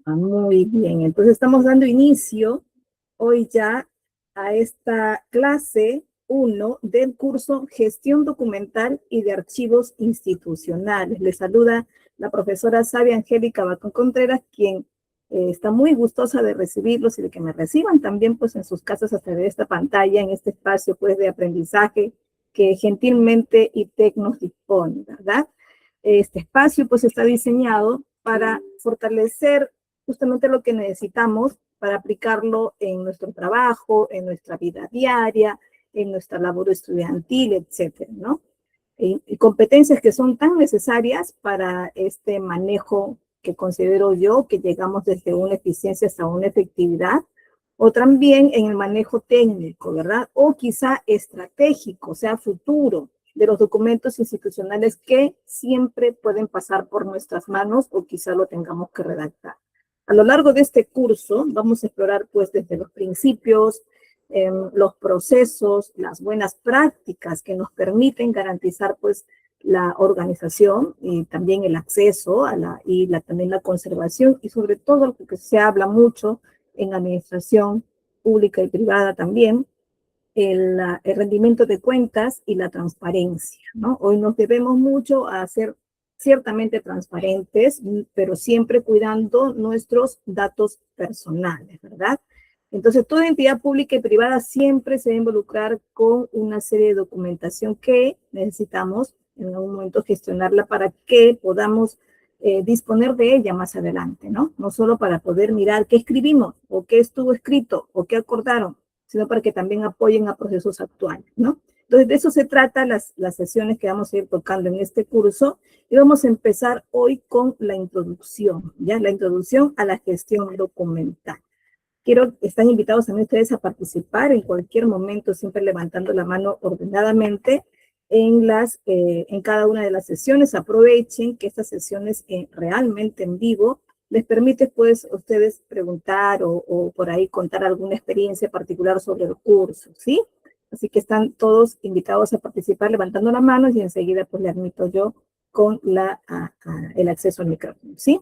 Muy bien, entonces estamos dando inicio hoy ya a esta clase 1 del curso Gestión Documental y de Archivos Institucionales. Les saluda la profesora Sabia Angélica Bacón Contreras, quien está muy gustosa de recibirlos y de que me reciban también pues en sus casas a través de esta pantalla, en este espacio pues de aprendizaje que gentilmente ITEC nos dispone, ¿verdad? Este espacio pues está diseñado para fortalecer justamente lo que necesitamos para aplicarlo en nuestro trabajo, en nuestra vida diaria, en nuestra labor estudiantil, etcétera, ¿no? Y competencias que son tan necesarias para este manejo que considero yo que llegamos desde una eficiencia hasta una efectividad, o también en el manejo técnico, ¿verdad? O quizá estratégico, o sea, futuro, de los documentos institucionales que siempre pueden pasar por nuestras manos o quizá lo tengamos que redactar. A lo largo de este curso vamos a explorar pues desde los principios, los procesos, las buenas prácticas que nos permiten garantizar pues la organización y también el acceso a también la conservación y sobre todo lo que se habla mucho en administración pública y privada también, el rendimiento de cuentas y la transparencia, ¿no? Hoy nos debemos mucho a ser ciertamente transparentes, pero siempre cuidando nuestros datos personales, ¿verdad? Entonces, toda entidad pública y privada siempre se debe involucrar con una serie de documentación que necesitamos en algún momento gestionarla para que podamos disponer de ella más adelante, ¿no? No solo para poder mirar qué escribimos o qué estuvo escrito o qué acordaron, sino para que también apoyen a procesos actuales, ¿no? Entonces, de eso se trata las sesiones que vamos a ir tocando en este curso y vamos a empezar hoy con la introducción, ¿ya? La introducción a la gestión documental. Están invitados también ustedes a participar en cualquier momento, siempre levantando la mano ordenadamente en cada una de las sesiones. Aprovechen que estas sesiones realmente en vivo les permite pues ustedes preguntar o por ahí contar alguna experiencia particular sobre el curso, ¿sí? Así que están todos invitados a participar levantando la mano y enseguida pues le admito yo con el acceso al micrófono, ¿sí?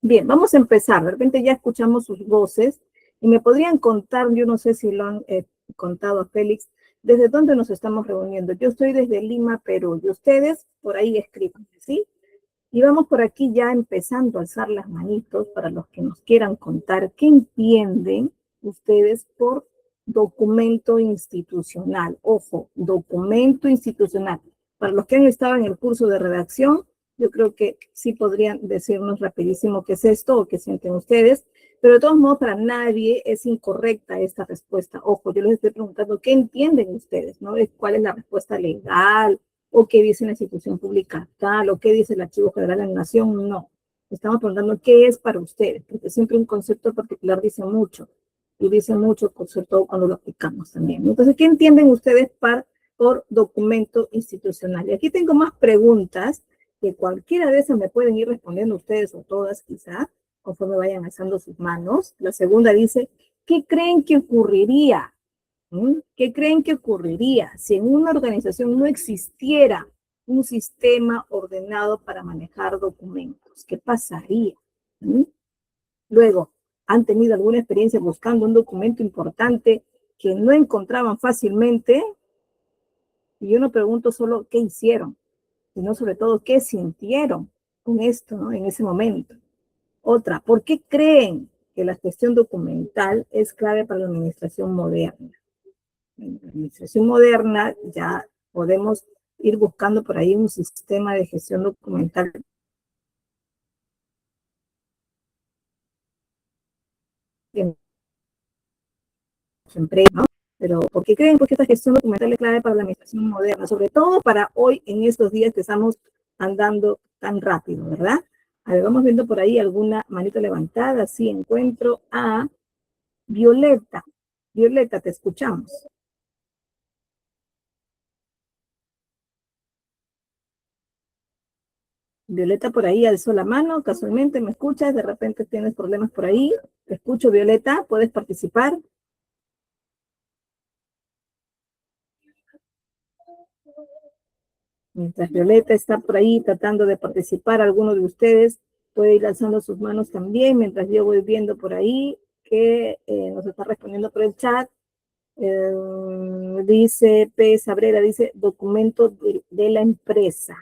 Bien, vamos a empezar. De repente ya escuchamos sus voces y me podrían contar, yo no sé si lo han contado a Félix, desde dónde nos estamos reuniendo. Yo estoy desde Lima, Perú, y ustedes por ahí escriban, ¿sí? Y vamos por aquí ya empezando a alzar las manitos para los que nos quieran contar qué entienden ustedes por documento institucional. Ojo, documento institucional. Para los que han estado en el curso de redacción, yo creo que sí podrían decirnos rapidísimo qué es esto o qué sienten ustedes, pero de todos modos para nadie es incorrecta esta respuesta. Ojo, yo les estoy preguntando qué entienden ustedes, ¿no? ¿Cuál es la respuesta legal? ¿O qué dice la institución pública tal? ¿O qué dice el Archivo General de la Nación? No. Estamos preguntando qué es para ustedes, porque siempre un concepto particular dice mucho, y dice mucho, sobre todo cuando lo aplicamos también. Entonces, ¿qué entienden ustedes por documento institucional? Y aquí tengo más preguntas que cualquiera de esas me pueden ir respondiendo ustedes o todas quizá, conforme vayan alzando sus manos. La segunda dice, ¿qué creen que ocurriría? ¿Qué creen que ocurriría si en una organización no existiera un sistema ordenado para manejar documentos? ¿Qué pasaría? Luego, ¿han tenido alguna experiencia buscando un documento importante que no encontraban fácilmente? Y yo no pregunto solo qué hicieron, sino sobre todo qué sintieron con esto, ¿no? En ese momento. Otra, ¿por qué creen que la gestión documental es clave para la administración moderna? En la administración moderna ya podemos ir buscando por ahí un sistema de gestión documental en su empresa, ¿no? Pero ¿por qué creen que esta gestión documental es clave para la administración moderna? Sobre todo para hoy, en estos días que estamos andando tan rápido, ¿verdad? A ver, vamos viendo por ahí alguna manita levantada. Sí, encuentro a Violeta. Violeta, te escuchamos. Violeta por ahí alzó la mano, casualmente me escuchas, de repente tienes problemas por ahí. Te escucho, Violeta, ¿puedes participar? Mientras Violeta está por ahí tratando de participar, alguno de ustedes Puede ir alzando sus manos también, mientras yo voy viendo por ahí que nos está respondiendo por el chat. Dice P. Sabrera, dice documento de la empresa.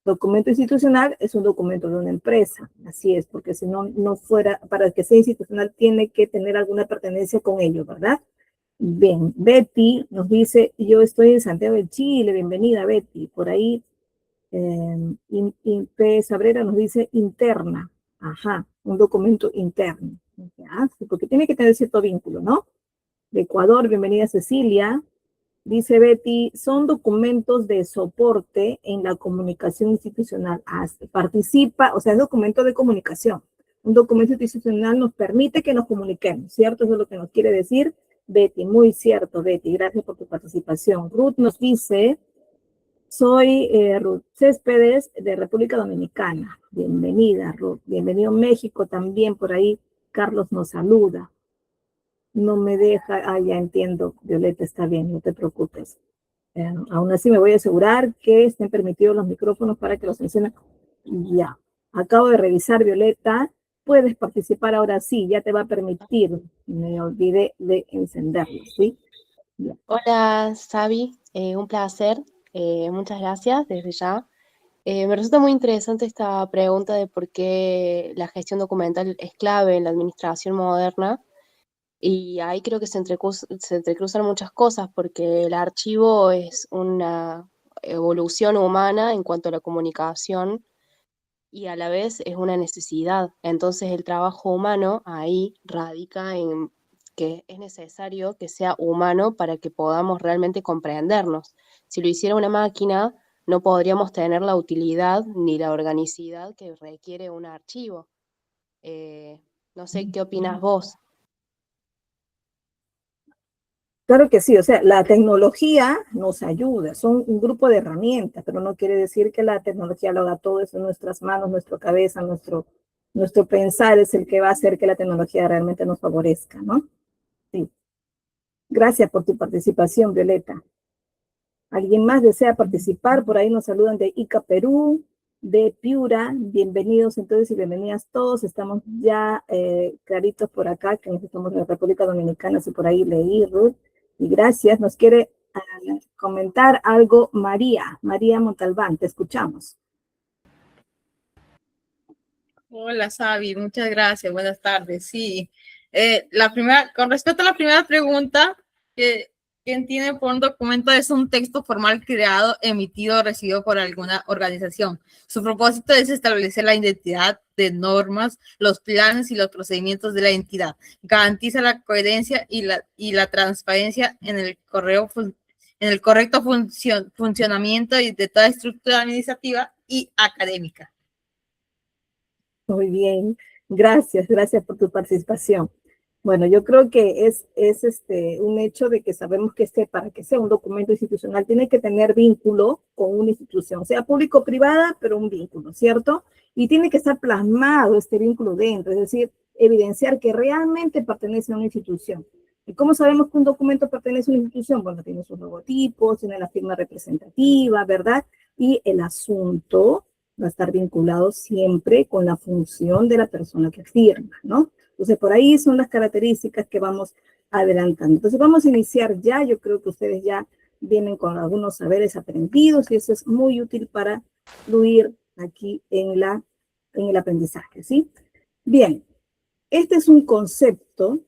Documento institucional es un documento de una empresa, así es, porque si no, no fuera, para que sea institucional tiene que tener alguna pertenencia con ello, ¿verdad? Bien, Betty nos dice, yo estoy en Santiago de Chile, bienvenida Betty, por ahí P. Sabrera nos dice interna, un documento interno, porque tiene que tener cierto vínculo, ¿no? De Ecuador, bienvenida Cecilia. Dice Betty, son documentos de soporte en la comunicación institucional. Participa, o sea, es documento de comunicación. Un documento institucional nos permite que nos comuniquemos, ¿cierto? Eso es lo que nos quiere decir Betty. Muy cierto, Betty. Gracias por tu participación. Ruth nos dice, soy Ruth Céspedes de República Dominicana. Bienvenida, Ruth. Bienvenido a México también. Por ahí Carlos nos saluda. No me deja, ya entiendo, Violeta, está bien, no te preocupes. Aún así me voy a asegurar que estén permitidos los micrófonos para que los mencionen. Ya, acabo de revisar, Violeta, puedes participar ahora sí, ya te va a permitir. Me olvidé de encenderlo, ¿sí? Ya. Hola, Sabi, un placer, muchas gracias desde ya. Me resulta muy interesante esta pregunta de por qué la gestión documental es clave en la administración moderna. Y ahí creo que se entrecruzan muchas cosas, porque el archivo es una evolución humana en cuanto a la comunicación y a la vez es una necesidad. Entonces el trabajo humano ahí radica en que es necesario que sea humano para que podamos realmente comprendernos. Si lo hiciera una máquina, no podríamos tener la utilidad ni la organicidad que requiere un archivo. No sé, ¿qué opinas vos? Claro que sí, o sea, la tecnología nos ayuda, son un grupo de herramientas, pero no quiere decir que la tecnología lo haga todo eso en nuestras manos, nuestra cabeza, nuestro pensar es el que va a hacer que la tecnología realmente nos favorezca, ¿no? Sí. Gracias por tu participación, Violeta. ¿Alguien más desea participar? Por ahí nos saludan de Ica Perú, de Piura. Bienvenidos entonces y bienvenidas todos. Estamos ya claritos por acá, que nos estamos en la República Dominicana, si por ahí leí, Ruth. Y gracias. Nos quiere comentar algo María Montalbán. Te escuchamos. Hola, Sabi, muchas gracias. Buenas tardes. Sí, con respecto a la primera pregunta, ¿qué entiende por un documento? Es un texto formal creado, emitido o recibido por alguna organización. Su propósito es establecer la identidad de normas, los planes y los procedimientos de la entidad. Garantiza la coherencia y la transparencia en el correcto funcionamiento de toda estructura administrativa y académica. Muy bien, gracias por tu participación. Bueno, yo creo que es un hecho de que sabemos que para que sea un documento institucional, tiene que tener vínculo con una institución, sea público o privada, pero un vínculo, ¿cierto? Y tiene que estar plasmado este vínculo dentro, es decir, evidenciar que realmente pertenece a una institución. ¿Y cómo sabemos que un documento pertenece a una institución? Bueno, tiene sus logotipos, tiene la firma representativa, ¿verdad? Y el asunto va a estar vinculado siempre con la función de la persona que firma, ¿no? Entonces, por ahí son las características que vamos adelantando. Entonces, vamos a iniciar ya. Yo creo que ustedes ya vienen con algunos saberes aprendidos y eso es muy útil para fluir aquí en el aprendizaje, ¿sí? Bien, este es un concepto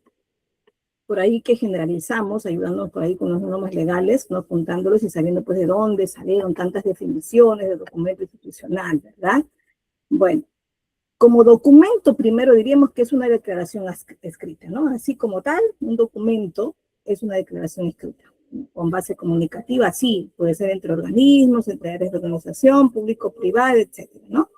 por ahí que generalizamos, ayudándonos por ahí con los normas legales, no juntándolos y sabiendo pues de dónde salieron tantas definiciones de documento institucional, ¿verdad? Bueno, como documento, primero diríamos que es una declaración escrita, ¿no? Así como tal, un documento es una declaración escrita, con base comunicativa, sí, puede ser entre organismos, entre áreas de organización, público, privado, etcétera, ¿no?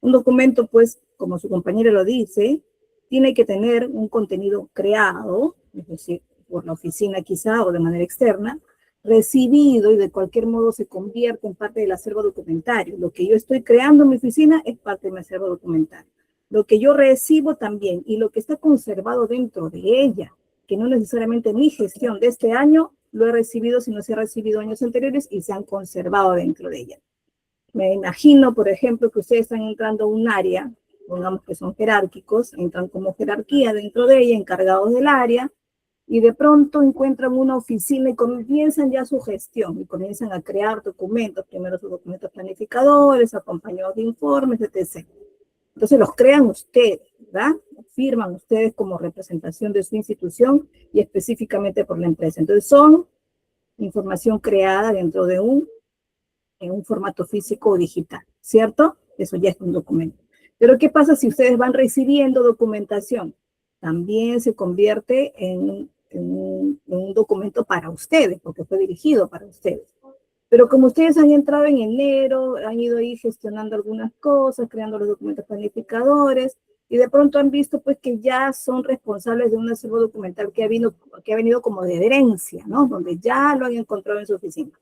Un documento, pues, como su compañera lo dice, tiene que tener un contenido creado, es decir, por la oficina quizá o de manera externa, recibido y de cualquier modo se convierte en parte del acervo documentario. Lo que yo estoy creando en mi oficina es parte de mi acervo documentario. Lo que yo recibo también y lo que está conservado dentro de ella, que no necesariamente mi gestión de este año lo he recibido, sino se ha recibido años anteriores y se han conservado dentro de ella. Me imagino, por ejemplo, que ustedes están entrando a un área, pongamos que son jerárquicos, entran como jerarquía dentro de ella, encargados del área, y de pronto encuentran una oficina y comienzan ya su gestión, y comienzan a crear documentos, primero sus documentos planificadores, acompañados de informes, etc. Entonces los crean ustedes, ¿verdad? Los firman ustedes como representación de su institución y específicamente por la empresa. Entonces son información creada dentro de en un formato físico o digital, ¿cierto? Eso ya es un documento. Pero ¿qué pasa si ustedes van recibiendo documentación? También se convierte en un documento para ustedes, porque fue dirigido para ustedes. Pero como ustedes han entrado en enero, han ido ahí gestionando algunas cosas, creando los documentos planificadores, y de pronto han visto pues que ya son responsables de un acervo documental que ha venido como de herencia, ¿no? Donde ya lo han encontrado en su oficina.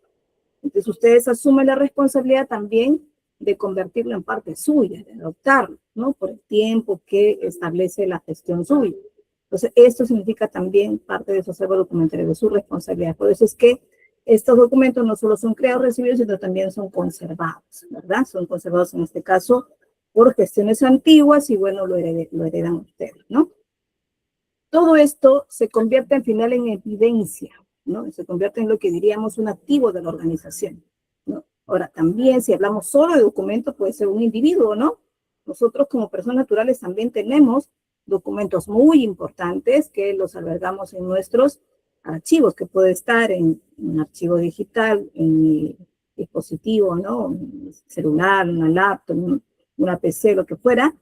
Entonces ustedes asumen la responsabilidad también de convertirlo en parte suya, de adoptarlo, ¿no? Por el tiempo que establece la gestión suya. Entonces esto significa también parte de su acervo documentario, de su responsabilidad. Por eso es que estos documentos no solo son creados, recibidos, sino también son conservados, ¿verdad? Son conservados en este caso por gestiones antiguas y bueno, lo heredan ustedes, ¿no? Todo esto se convierte al final en evidencia, ¿no? Se convierte en lo que diríamos un activo de la organización, ¿no? Ahora, también si hablamos solo de documentos, puede ser un individuo, ¿no? Nosotros como personas naturales también tenemos documentos muy importantes que los albergamos en nuestros archivos, que puede estar en un archivo digital, en mi dispositivo, ¿no? Un celular, una laptop, una PC, lo que fuera.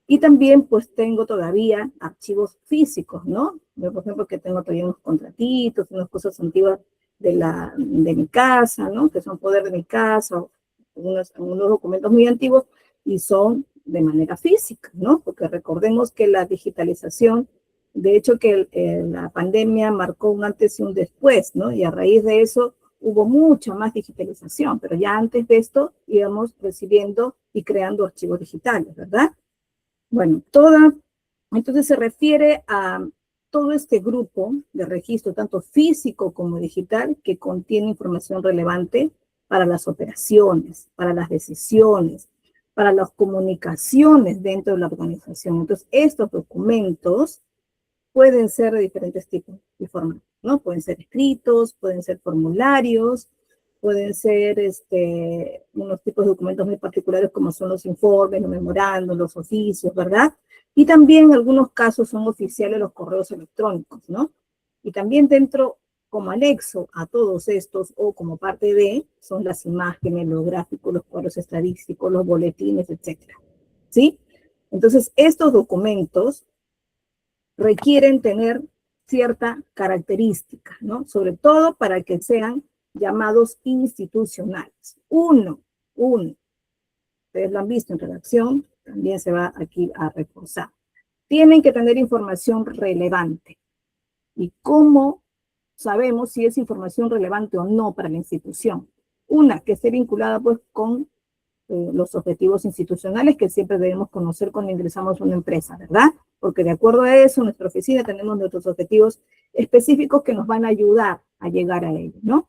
Y también, pues, tengo todavía archivos físicos, ¿no? Yo, por ejemplo, que tengo todavía unos contratitos, unas cosas antiguas de mi casa, ¿no? Que son poder de mi casa, o unos documentos muy antiguos, y son de manera física, ¿no? Porque recordemos que la digitalización, de hecho que la pandemia marcó un antes y un después, ¿no? Y a raíz de eso hubo mucha más digitalización, pero ya antes de esto íbamos recibiendo y creando archivos digitales, ¿verdad? Bueno, entonces se refiere a todo este grupo de registro, tanto físico como digital, que contiene información relevante para las operaciones, para las decisiones, para las comunicaciones dentro de la organización. Entonces, estos documentos pueden ser de diferentes tipos y formas, ¿no? Pueden ser escritos, pueden ser formularios, pueden ser unos tipos de documentos muy particulares como son los informes, los memorandos, los oficios, ¿verdad? Y también en algunos casos son oficiales los correos electrónicos, ¿no? Y también dentro, como anexo a todos estos o como parte de, son las imágenes, los gráficos, los cuadros estadísticos, los boletines, etcétera, ¿sí? Entonces, estos documentos requieren tener cierta característica, ¿no? Sobre todo para que sean llamados institucionales. Ustedes lo han visto en redacción, también se va aquí a reforzar. Tienen que tener información relevante. ¿Y cómo sabemos si es información relevante o no para la institución? Una, que esté vinculada pues con los objetivos institucionales que siempre debemos conocer cuando ingresamos a una empresa, ¿verdad? Porque de acuerdo a eso, en nuestra oficina tenemos nuestros objetivos específicos que nos van a ayudar a llegar a ellos, ¿no?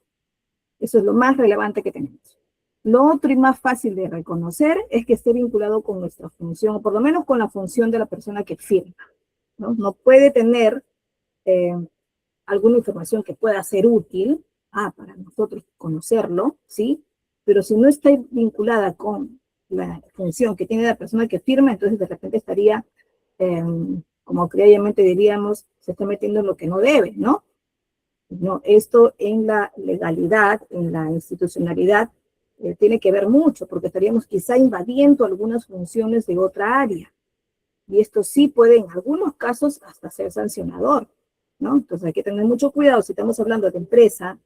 Eso es lo más relevante que tenemos. Lo otro y más fácil de reconocer es que esté vinculado con nuestra función, o por lo menos con la función de la persona que firma, ¿no? No puede tener alguna información que pueda ser útil, para nosotros conocerlo, ¿sí? Pero si no está vinculada con la función que tiene la persona que firma, entonces de repente estaría, como criolamente diríamos, se está metiendo en lo que no debe, ¿no? No, esto en la legalidad, en la institucionalidad, tiene que ver mucho, porque estaríamos quizá invadiendo algunas funciones de otra área. Y esto sí puede, en algunos casos, hasta ser sancionador, ¿no? Entonces hay que tener mucho cuidado si estamos hablando de empresa,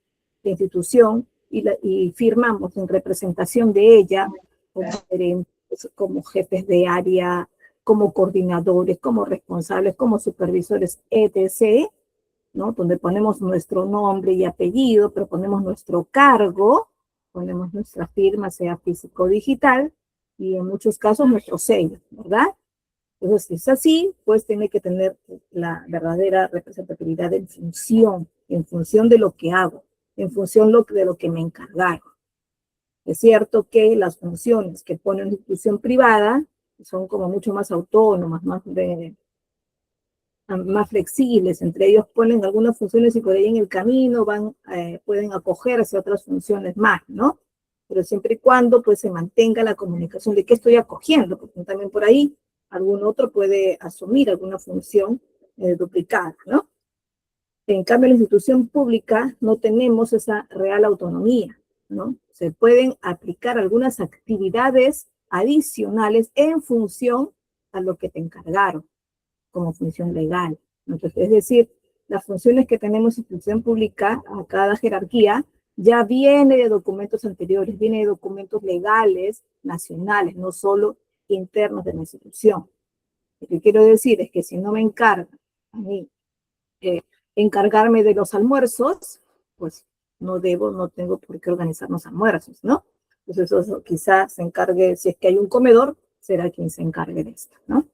de institución, y firmamos en representación de ella, como gerentes, como jefes de área, como coordinadores, como responsables, como supervisores, etc., ¿no? Donde ponemos nuestro nombre y apellido, pero ponemos nuestro cargo, ponemos nuestra firma, sea físico o digital, y en muchos casos nuestro sello, ¿verdad? Entonces, si es así, pues tiene que tener la verdadera representatividad en función de lo que hago, en función de lo que me encargaron. Es cierto que las funciones que pone una institución privada son como mucho más autónomas, más flexibles. Entre ellos ponen algunas funciones y por ahí en el camino pueden acogerse a otras funciones más, ¿no? Pero siempre y cuando pues se mantenga la comunicación de qué estoy acogiendo, porque también por ahí algún otro puede asumir alguna función duplicada, ¿no? En cambio, en la institución pública no tenemos esa real autonomía, ¿no? Se pueden aplicar algunas actividades adicionales en función a lo que te encargaron como función legal. Entonces, es decir, las funciones que tenemos en institución pública, a cada jerarquía, ya viene de documentos anteriores, viene de documentos legales nacionales, no solo internos de la institución. Lo que quiero decir es que si no me encargan a mí encargarme de los almuerzos, pues no tengo por qué organizar los almuerzos, ¿no? Entonces eso quizás se encargue, si es que hay un comedor, será quien se encargue de esto, ¿no?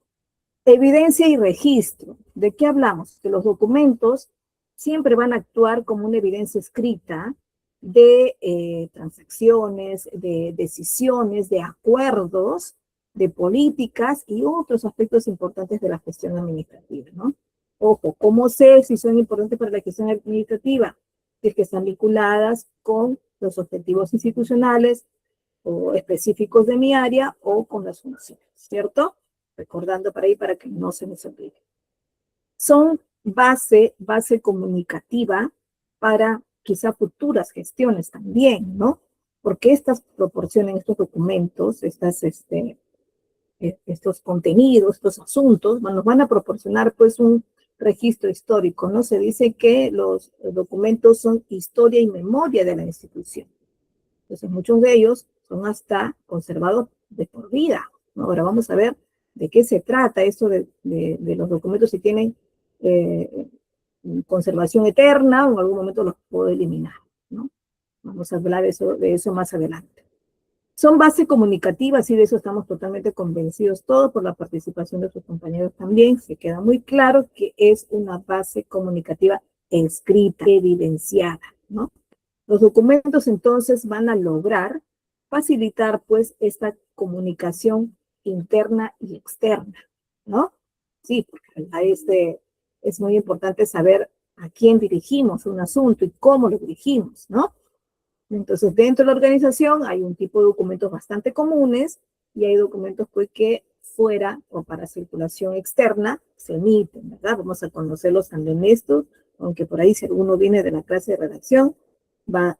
Evidencia y registro. ¿De qué hablamos? Que los documentos siempre van a actuar como una evidencia escrita de transacciones, de decisiones, de acuerdos, de políticas y otros aspectos importantes de la gestión administrativa, ¿no? Ojo, ¿cómo sé si son importantes para la gestión administrativa? Si es que están vinculadas con los objetivos institucionales o específicos de mi área o con las funciones, ¿cierto? Recordando para ahí para que no se nos olvide. Son base comunicativa para quizá futuras gestiones también, ¿no? Porque estas proporcionan estos documentos, estos contenidos, estos asuntos, nos van a proporcionar pues un registro histórico, ¿no? Se dice que los documentos son historia y memoria de la institución. Entonces muchos de ellos son hasta conservados de por vida, ¿no? Ahora vamos a ver de qué se trata esto de los documentos, si tienen conservación eterna o en algún momento los puedo eliminar, ¿no? Vamos a hablar de eso más adelante. Son base comunicativa, y de eso estamos totalmente convencidos todos por la participación de sus compañeros también. Se queda muy claro que es una base comunicativa escrita, evidenciada, ¿no? Los documentos entonces van a lograr facilitar pues esta comunicación interna y externa, ¿no? Sí, porque es muy importante saber a quién dirigimos un asunto y cómo lo dirigimos, ¿no? Entonces, dentro de la organización hay un tipo de documentos bastante comunes y hay documentos pues que fuera o para circulación externa se emiten, ¿verdad? Vamos a conocerlos también estos, aunque por ahí si alguno viene de la clase de redacción, va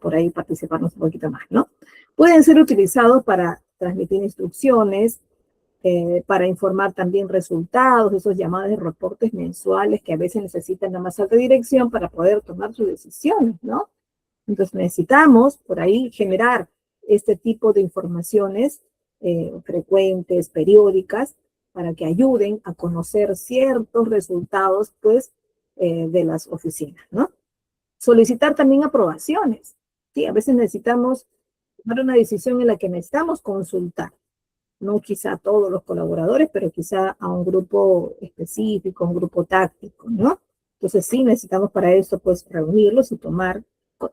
por ahí participarnos un poquito más, ¿no? Pueden ser utilizados para transmitir instrucciones, para informar también resultados, esos llamados de reportes mensuales que a veces necesitan la más alta dirección para poder tomar sus decisiones, ¿no? Entonces necesitamos por ahí generar este tipo de informaciones frecuentes, periódicas, para que ayuden a conocer ciertos resultados, pues, de las oficinas, ¿no? Solicitar también aprobaciones, ¿sí? A veces necesitamos tomar una decisión en la que necesitamos consultar, no quizá a todos los colaboradores, pero quizá a un grupo específico, un grupo táctico, ¿no? Entonces sí necesitamos para eso, pues, reunirlos y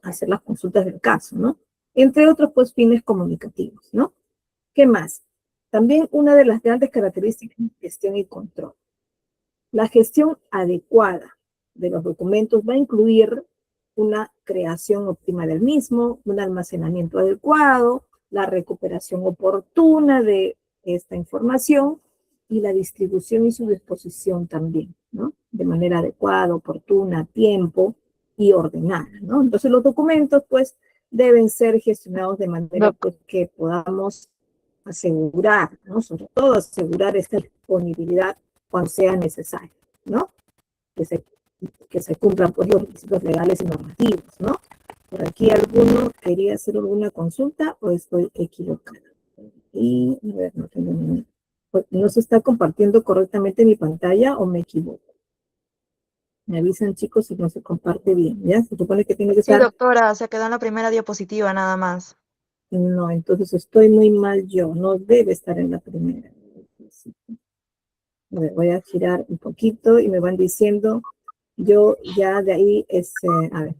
hacer las consultas del caso, ¿no? Entre otros, pues, fines comunicativos, ¿no? ¿Qué más? También una de las grandes características de gestión y control. La gestión adecuada de los documentos va a incluir una creación óptima del mismo, un almacenamiento adecuado, la recuperación oportuna de esta información y la distribución y su disposición también, ¿no? De manera adecuada, oportuna, a tiempo y ordenada, ¿no? Entonces los documentos, pues, deben ser gestionados de manera pues, que podamos asegurar, ¿no? Sobre todo asegurar esta disponibilidad cuando sea necesario, ¿no? Que se cumplan pues, los requisitos legales y normativos, ¿no? Por aquí alguno quería hacer alguna consulta o estoy equivocada. Y, a ver, no se está compartiendo correctamente mi pantalla o me equivoco. Me avisan, chicos, si no se comparte bien, ¿ya? Se supone que tiene que estar... Sí, doctora, se quedó en la primera diapositiva nada más. No, entonces estoy muy mal yo. No debe estar en la primera. A ver, voy a girar un poquito y me van diciendo... Yo ya de ahí a ver.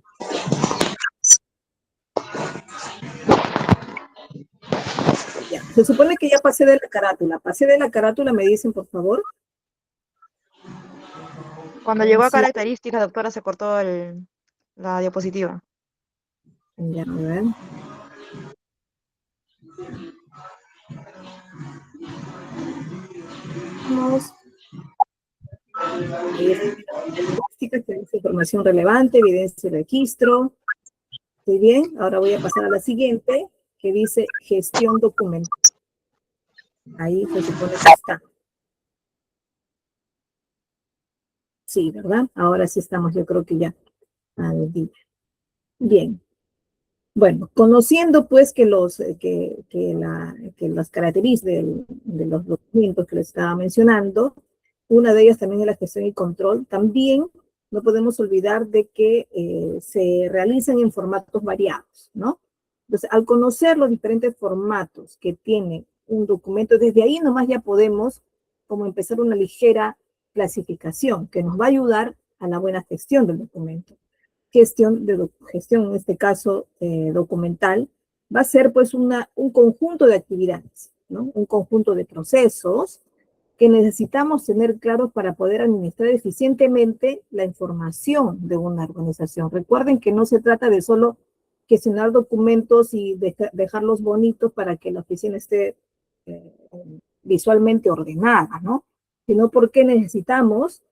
Se supone que ya pasé de la carátula. Pasé de la carátula, me dicen, por favor. Cuando llegó a Sí. características, doctora, se cortó la diapositiva. Ya, a ver. Vamos. Ahí está la lingüística, que dice información relevante, evidencia y registro. Muy bien, ahora voy a pasar a la siguiente, que dice gestión documental. Ahí se supone que está. Sí, ¿verdad? Ahora sí estamos, yo creo que ya al día. Bien. Bueno, conociendo pues que las características de los documentos que les estaba mencionando, una de ellas también es la gestión y control. También no podemos olvidar de que se realizan en formatos variados, ¿no? Entonces, al conocer los diferentes formatos que tiene un documento, desde ahí nomás ya podemos como empezar una ligera clasificación que nos va a ayudar a la buena gestión del documento. Gestión, en este caso documental, va a ser pues un conjunto de actividades, ¿no? Un conjunto de procesos que necesitamos tener claros para poder administrar eficientemente la información de una organización. Recuerden que no se trata de solo gestionar documentos y dejarlos bonitos para que la oficina esté visualmente ordenada, ¿no? Sino porque necesitamos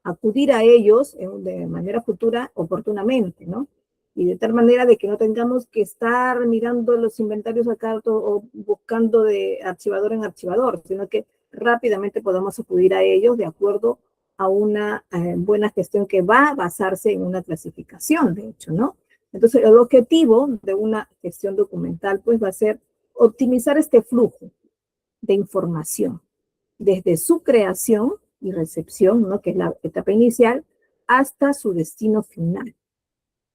acudir a ellos de manera futura oportunamente, ¿no? Y de tal manera de que no tengamos que estar mirando los inventarios acá o buscando de archivador en archivador, sino que rápidamente podamos acudir a ellos de acuerdo a una buena gestión que va a basarse en una clasificación, de hecho, ¿no? Entonces, el objetivo de una gestión documental, pues, va a ser optimizar este flujo de información desde su creación y recepción, ¿no? Que es la etapa inicial, hasta su destino final,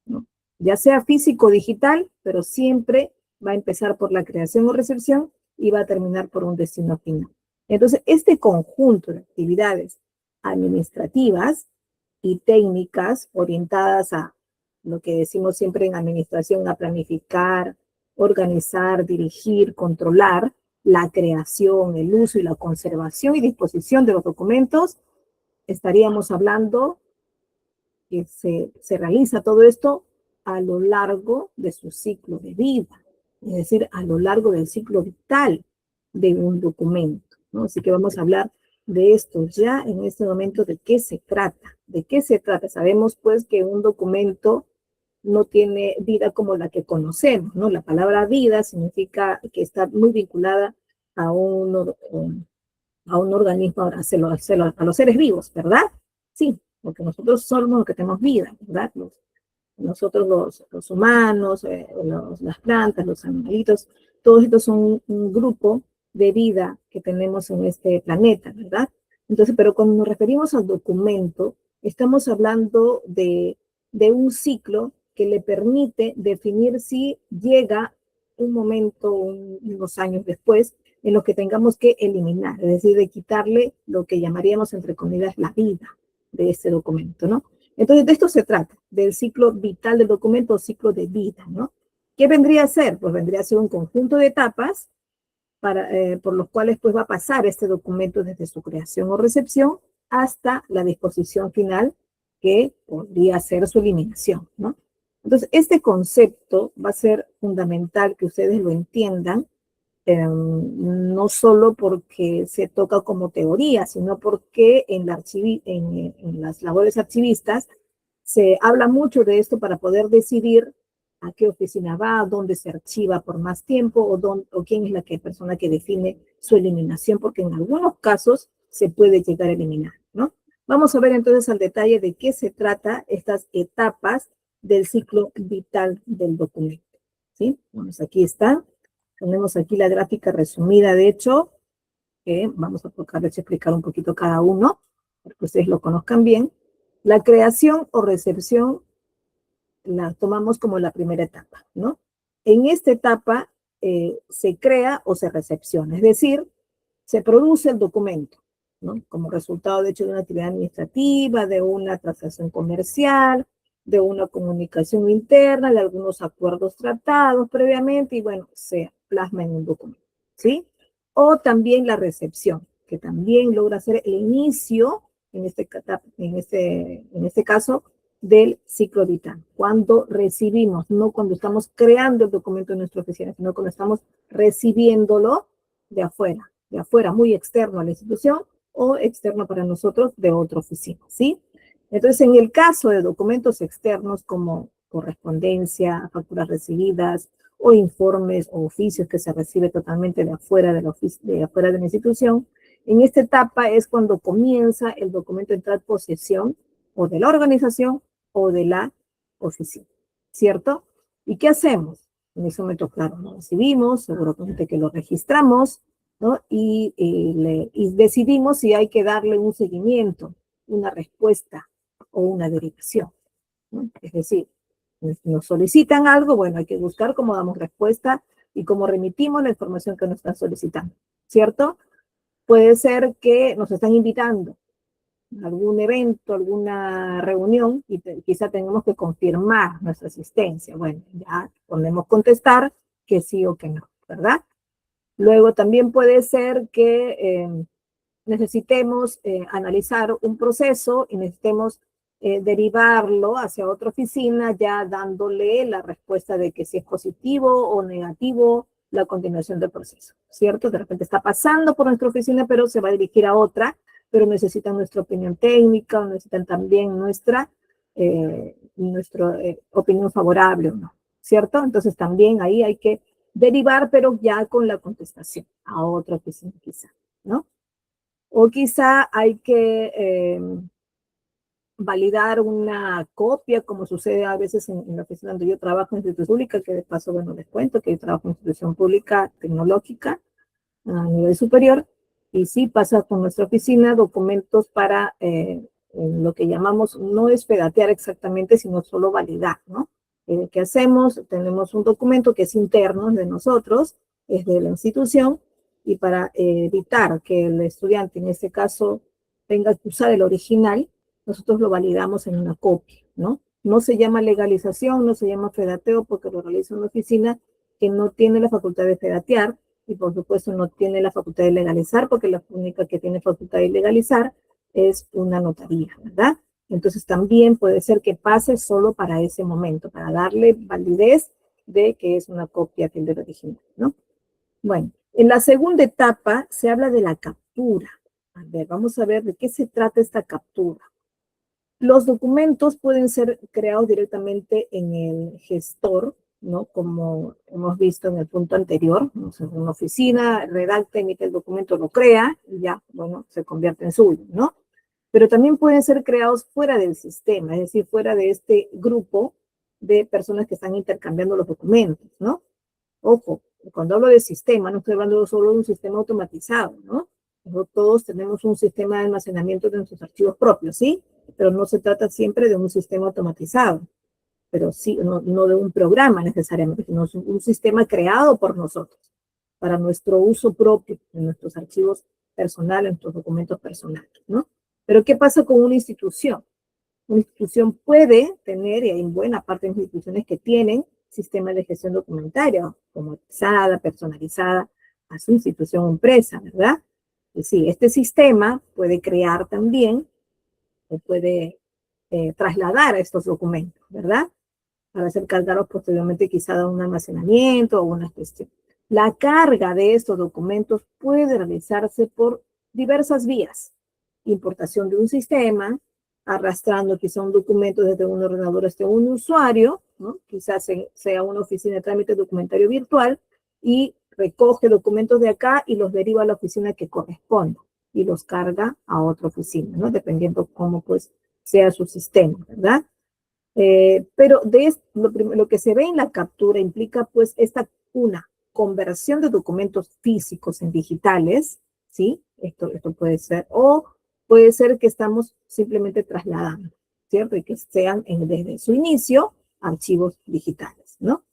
¿no? Ya sea físico o digital, pero siempre va a empezar por la creación o recepción y va a terminar por un destino final. Entonces, este conjunto de actividades administrativas y técnicas orientadas a lo que decimos siempre en administración, a planificar, organizar, dirigir, controlar la creación, el uso y la conservación y disposición de los documentos, estaríamos hablando que se realiza todo esto a lo largo de su ciclo de vida, es decir, a lo largo del ciclo vital de un documento, ¿no? Así que vamos a hablar de esto ya en este momento, de qué se trata, de qué se trata. Sabemos pues que un documento no tiene vida como la que conocemos, ¿no? La palabra vida significa que está muy vinculada a un organismo, a los seres vivos, ¿verdad? Sí, porque nosotros somos los que tenemos vida, ¿verdad? Nosotros los humanos, las plantas, los animalitos, todos estos son un grupo de vida que tenemos en este planeta, ¿verdad? Entonces, pero cuando nos referimos al documento, estamos hablando de un ciclo que le permite definir si llega un momento, unos años después, en los que tengamos que eliminar, es decir, de quitarle lo que llamaríamos, entre comillas, la vida de este documento, ¿no? Entonces, de esto se trata, del ciclo vital del documento o ciclo de vida, ¿no? ¿Qué vendría a ser? Pues vendría a ser un conjunto de etapas por los cuales pues va a pasar este documento desde su creación o recepción hasta la disposición final, que podría ser su eliminación, ¿no? Entonces, este concepto va a ser fundamental que ustedes lo entiendan, no solo porque se toca como teoría, sino porque en las labores archivistas se habla mucho de esto para poder decidir a qué oficina va, dónde se archiva por más tiempo o quién es la persona que define su eliminación, porque en algunos casos se puede llegar a eliminar, ¿no? Vamos a ver entonces al detalle de qué se trata estas etapas del ciclo vital del documento, ¿sí? Bueno, aquí está. Tenemos aquí la gráfica resumida, de hecho, que vamos a tocar de explicar un poquito cada uno, para que ustedes lo conozcan bien. La creación o recepción la tomamos como la primera etapa, ¿no? En esta etapa se crea o se recepciona, es decir, se produce el documento, ¿no? Como resultado, de hecho, de una actividad administrativa, de una transacción comercial, de una comunicación interna, de algunos acuerdos tratados previamente, y bueno, se plasma en un documento, ¿sí? o también la recepción, que también logra ser el inicio, en este caso, del ciclo vital. Cuando recibimos, no cuando estamos creando el documento en nuestra oficina, sino cuando estamos recibiéndolo de afuera, muy externo a la institución o externo para nosotros de otra oficina, ¿sí? Entonces, en el caso de documentos externos como correspondencia, facturas recibidas o informes o oficios que se recibe totalmente de afuera de la institución, en esta etapa es cuando comienza el documento a entrar en posesión o de la organización o de la oficina, ¿cierto? ¿Y qué hacemos? En ese momento, claro, lo recibimos, seguramente que lo registramos, ¿no? Y decidimos si hay que darle un seguimiento, una respuesta o una derivación, ¿no? Es decir, nos solicitan algo, bueno, hay que buscar cómo damos respuesta y cómo remitimos la información que nos están solicitando, ¿cierto? Puede ser que nos están invitando a algún evento, alguna reunión, y quizá tengamos que confirmar nuestra asistencia. Bueno, ya podemos contestar que sí o que no, ¿verdad? Luego también puede ser que necesitemos analizar un proceso y necesitemos derivarlo hacia otra oficina, ya dándole la respuesta de que si es positivo o negativo la continuación del proceso, ¿cierto? De repente está pasando por nuestra oficina, pero se va a dirigir a otra, pero necesitan nuestra opinión técnica, o necesitan también nuestra opinión favorable o no, ¿cierto? Entonces también ahí hay que derivar, pero ya con la contestación a otra oficina quizá, ¿no? O quizá hay que validar una copia, como sucede a veces en la oficina donde yo trabajo en institución pública, que de paso, bueno, les cuento que yo trabajo en institución pública tecnológica a nivel superior, y sí pasa con nuestra oficina documentos para lo que llamamos, no es fedatear exactamente, sino solo validar, ¿no? ¿Qué hacemos? Tenemos un documento que es interno de nosotros, es de la institución, y para evitar que el estudiante, en este caso, tenga que usar el original, nosotros lo validamos en una copia, ¿no? No se llama legalización, no se llama fedateo, porque lo realiza una oficina que no tiene la facultad de fedatear, y por supuesto no tiene la facultad de legalizar, porque la única que tiene facultad de legalizar es una notaría, ¿verdad? Entonces también puede ser que pase solo para ese momento, para darle validez de que es una copia del original, ¿no? Bueno, en la segunda etapa se habla de la captura. A ver, vamos a ver de qué se trata esta captura. Los documentos pueden ser creados directamente en el gestor, ¿no? Como hemos visto en el punto anterior, ¿no? En una oficina, redacta, emite el documento, lo crea y ya, bueno, se convierte en suyo, ¿no? Pero también pueden ser creados fuera del sistema, es decir, fuera de este grupo de personas que están intercambiando los documentos, ¿no? Ojo, cuando hablo de sistema, no estoy hablando solo de un sistema automatizado, ¿no? Todos tenemos un sistema de almacenamiento de nuestros archivos propios, ¿sí? Pero no se trata siempre de un sistema automatizado, pero sí, no de un programa necesariamente, sino un sistema creado por nosotros, para nuestro uso propio, en nuestros archivos personales, en nuestros documentos personales, ¿no? Pero ¿qué pasa con una institución? Una institución puede tener, y hay buena parte de instituciones que tienen, sistemas de gestión documentaria, automatizada, personalizada, a su institución o empresa, ¿verdad? Y sí, este sistema puede crear también, o puede trasladar a estos documentos, ¿verdad? Para ser cargados posteriormente quizá a un almacenamiento o una gestión. La carga de estos documentos puede realizarse por diversas vías. Importación de un sistema, arrastrando quizá un documento desde un ordenador hasta un usuario, ¿no? Quizás sea una oficina de trámite documentario virtual y recoge documentos de acá y los deriva a la oficina que corresponda y los carga a otra oficina, ¿no? Dependiendo cómo pues sea su sistema, ¿verdad? Pero lo que se ve en la captura implica pues una conversión de documentos físicos en digitales, ¿sí? Esto puede ser, o puede ser que estamos simplemente trasladando, ¿cierto? Y que sean desde su inicio archivos digitales, ¿no?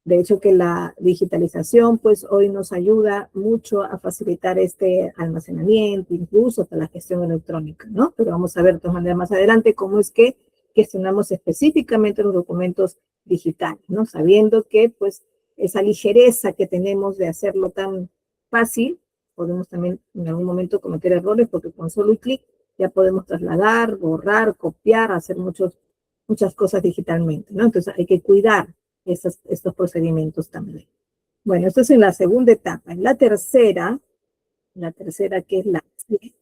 De hecho que la digitalización pues hoy nos ayuda mucho a facilitar este almacenamiento, incluso para la gestión electrónica, ¿no? Pero vamos a ver de todas maneras más adelante cómo es que gestionamos específicamente los documentos digitales, ¿no? Sabiendo que pues esa ligereza que tenemos de hacerlo tan fácil. Podemos también en algún momento cometer errores porque con solo un clic ya podemos trasladar, borrar, copiar, hacer muchas cosas digitalmente, ¿no? Entonces hay que cuidar estos procedimientos también. Bueno, esto es en la segunda etapa. En la tercera que es la C,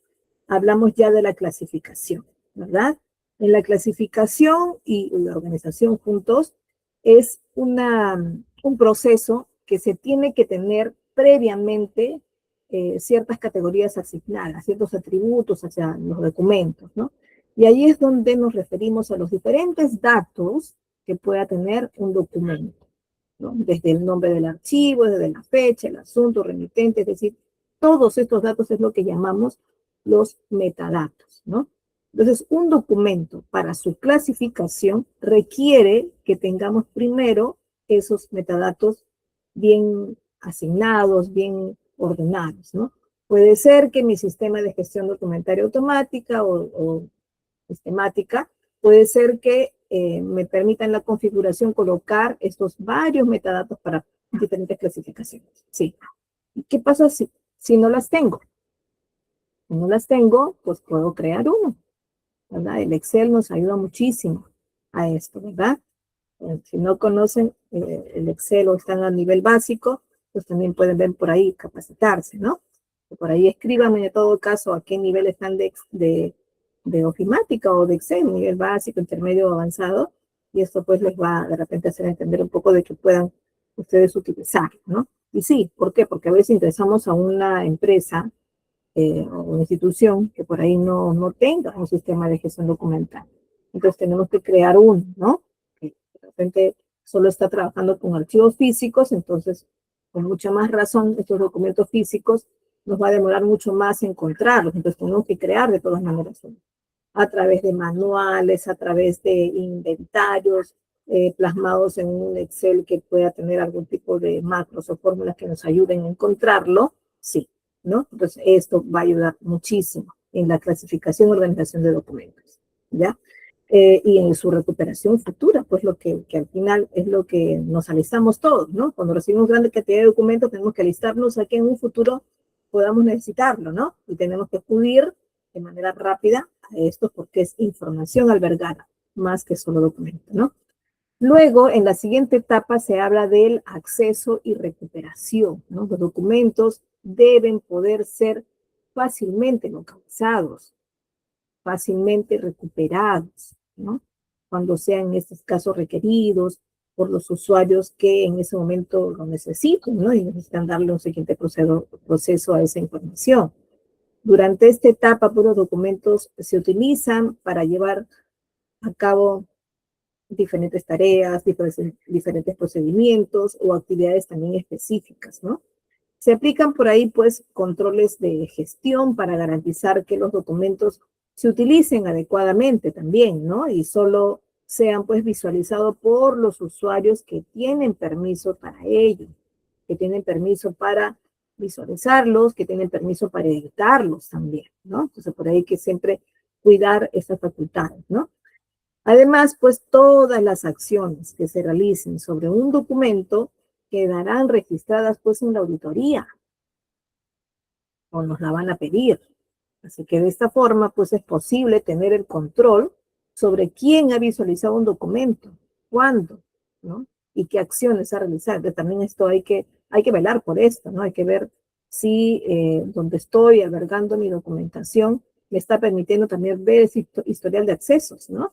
hablamos ya de la clasificación, ¿verdad? En la clasificación y la organización juntos es un proceso que se tiene que tener previamente ciertas categorías asignadas, ciertos atributos hacia los documentos, ¿no? Y ahí es donde nos referimos a los diferentes datos que pueda tener un documento, ¿no? Desde el nombre del archivo, desde la fecha, el asunto, remitente, es decir, todos estos datos es lo que llamamos los metadatos, ¿no? Entonces, un documento para su clasificación requiere que tengamos primero esos metadatos bien asignados, bien ordenados, ¿no? Puede ser que mi sistema de gestión documentaria automática o sistemática, puede ser que me permita en la configuración colocar estos varios metadatos para diferentes clasificaciones. Sí. ¿Qué pasa si no las tengo? Si no las tengo, pues puedo crear uno, ¿verdad? El Excel nos ayuda muchísimo a esto, ¿verdad? Si no conocen el Excel o están a nivel básico, pues también pueden ver por ahí capacitarse, ¿no? Por ahí escríbanme en todo caso a qué nivel están de ofimática o de Excel, nivel básico, intermedio o avanzado, y esto pues les va de repente a hacer entender un poco de que puedan ustedes utilizar, ¿no? Y sí, ¿por qué? Porque a veces ingresamos a una empresa o una institución que por ahí no tenga un sistema de gestión documental. Entonces tenemos que crear uno, ¿no? Que de repente solo está trabajando con archivos físicos, entonces con mucha más razón estos documentos físicos nos va a demorar mucho más encontrarlos, entonces tenemos que crear de todas maneras uno. A través de manuales, a través de inventarios, plasmados en un Excel que pueda tener algún tipo de macros o fórmulas que nos ayuden a encontrarlo, sí, ¿no? Entonces, esto va a ayudar muchísimo en la clasificación y organización de documentos, ¿ya? Y en su recuperación futura, pues que al final es lo que nos alistamos todos, ¿no? Cuando recibimos grande cantidad de documentos, tenemos que alistarnos a que en un futuro podamos necesitarlo, ¿no? Y tenemos que acudir de manera rápida a esto porque es información albergada, más que solo documento, ¿no? Luego, en la siguiente etapa se habla del acceso y recuperación, ¿no? Los documentos deben poder ser fácilmente localizados, fácilmente recuperados, ¿no? Cuando sean en estos casos requeridos por los usuarios que en ese momento lo necesitan, ¿no? Y necesitan darle un siguiente proceso a esa información. Durante esta etapa, pues, los documentos se utilizan para llevar a cabo diferentes tareas, diferentes procedimientos o actividades también específicas, ¿no? Se aplican por ahí, pues, controles de gestión para garantizar que los documentos se utilicen adecuadamente también, ¿no? Y solo sean, pues, visualizados por los usuarios que tienen permiso para ello, que tienen permiso para visualizarlos, que tienen permiso para editarlos también, ¿no? Entonces, por ahí hay que siempre cuidar esas facultades, ¿no? Además, pues todas las acciones que se realicen sobre un documento quedarán registradas pues en la auditoría o nos la van a pedir. Así que de esta forma pues es posible tener el control sobre quién ha visualizado un documento, cuándo, ¿no? Y qué acciones ha realizado. Entonces, también esto hay que velar por esto, ¿no? Hay que ver si donde estoy albergando mi documentación me está permitiendo también ver ese historial de accesos, ¿no?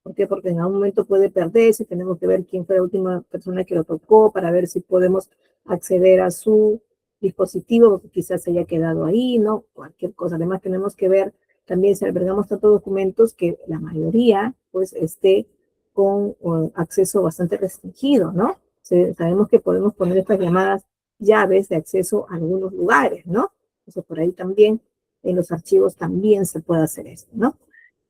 ¿Por qué? Porque en algún momento puede perderse, tenemos que ver quién fue la última persona que lo tocó para ver si podemos acceder a su dispositivo, porque quizás se haya quedado ahí, ¿no? Cualquier cosa. Además, tenemos que ver también si albergamos tantos documentos que la mayoría, pues, esté con acceso bastante restringido, ¿no? Sabemos que podemos poner estas llamadas llaves de acceso a algunos lugares, ¿no? Entonces, por ahí también, en los archivos también se puede hacer esto, ¿no?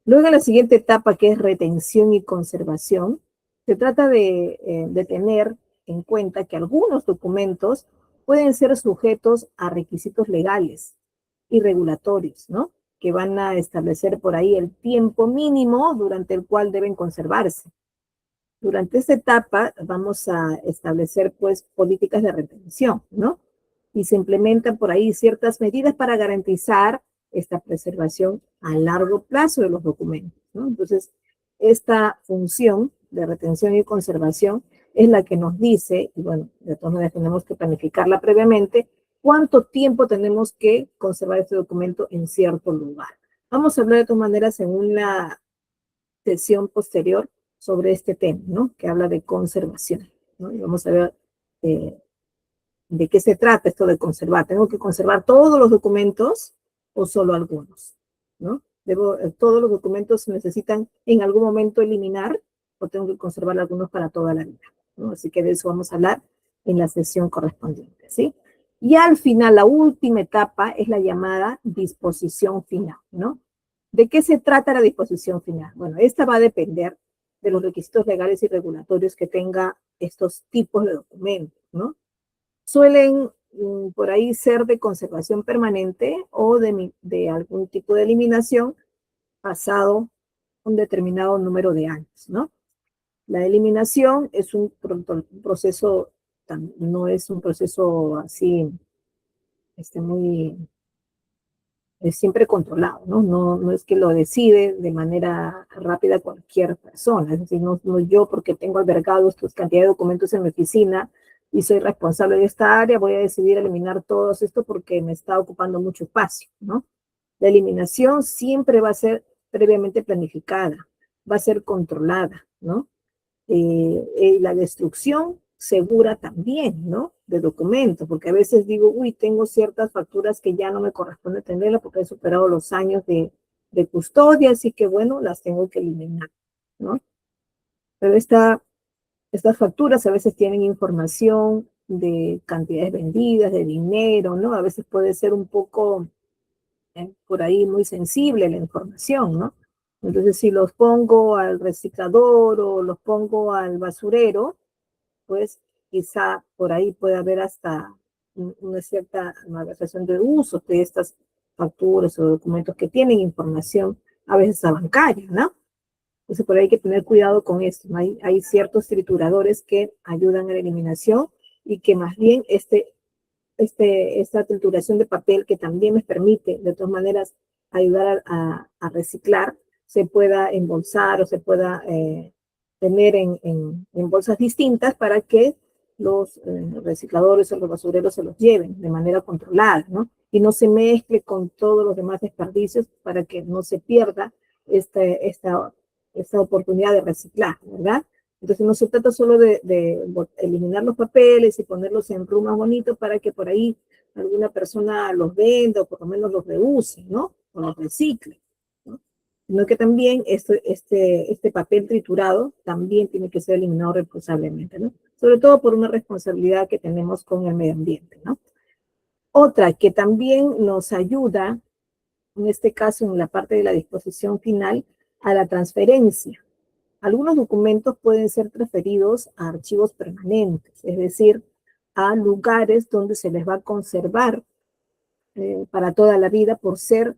Luego, la siguiente etapa, que es retención y conservación, se trata de tener en cuenta que algunos documentos pueden ser sujetos a requisitos legales y regulatorios, ¿no? Que van a establecer por ahí el tiempo mínimo durante el cual deben conservarse. Durante esta etapa vamos a establecer, pues, políticas de retención, ¿no? y se implementan por ahí ciertas medidas para garantizar esta preservación a largo plazo de los documentos, ¿no? Entonces, esta función de retención y conservación es la que nos dice, y bueno, de todas maneras tenemos que planificarla previamente, cuánto tiempo tenemos que conservar este documento en cierto lugar. Vamos a hablar de todas maneras en una sesión posterior sobre este tema, ¿no? Que habla de conservación, ¿no? Y vamos a ver de qué se trata esto de conservar. ¿Tengo que conservar todos los documentos o solo algunos? ¿No? ¿Todos los documentos se necesitan en algún momento eliminar o tengo que conservar algunos para toda la vida? ¿No? Así que de eso vamos a hablar en la sesión correspondiente, ¿sí? Y al final, la última etapa es la llamada disposición final, ¿no? ¿De qué se trata la disposición final? Bueno, esta va a depender de los requisitos legales y regulatorios que tenga estos tipos de documentos, ¿no? Suelen por ahí ser de conservación permanente o de algún tipo de eliminación pasado un determinado número de años, ¿no? La eliminación es un proceso, no es un proceso así, muy, es siempre controlado, ¿no? No es que lo decide de manera rápida cualquier persona, es decir, no yo porque tengo albergados cantidad de documentos en mi oficina y soy responsable de esta área, voy a decidir eliminar todo esto porque me está ocupando mucho espacio, ¿no? La eliminación siempre va a ser previamente planificada, va a ser controlada, ¿no? La destrucción segura también, ¿no? De documentos, porque a veces digo, uy, tengo ciertas facturas que ya no me corresponde tenerlas porque he superado los años de custodia, así que bueno, las tengo que eliminar, ¿no? Pero estas facturas a veces tienen información de cantidades vendidas, de dinero, ¿no? A veces puede ser un poco por ahí muy sensible la información, ¿no? Entonces, si los pongo al reciclador o los pongo al basurero, pues quizá por ahí puede haber hasta una cierta malversación de uso de estas facturas o documentos que tienen información a veces bancaria, ¿no? Entonces, por ahí hay que tener cuidado con esto, ¿no? Hay ciertos trituradores que ayudan a la eliminación y que más bien esta trituración de papel que también me permite, de todas maneras, ayudar a reciclar, se pueda embolsar o se pueda tener en bolsas distintas para que los recicladores o los basureros se los lleven de manera controlada, ¿no? Y no se mezcle con todos los demás desperdicios para que no se pierda esta oportunidad de reciclar, ¿verdad? Entonces no se trata solo de eliminar los papeles y ponerlos en rumas bonitos para que por ahí alguna persona los venda o por lo menos los reuse, ¿no? O los recicle, ¿no? Sino que también este papel triturado también tiene que ser eliminado responsablemente, ¿no? Sobre todo por una responsabilidad que tenemos con el medio ambiente, ¿no? Otra que también nos ayuda, en este caso en la parte de la disposición final, a la transferencia. Algunos documentos pueden ser transferidos a archivos permanentes, es decir, a lugares donde se les va a conservar para toda la vida por ser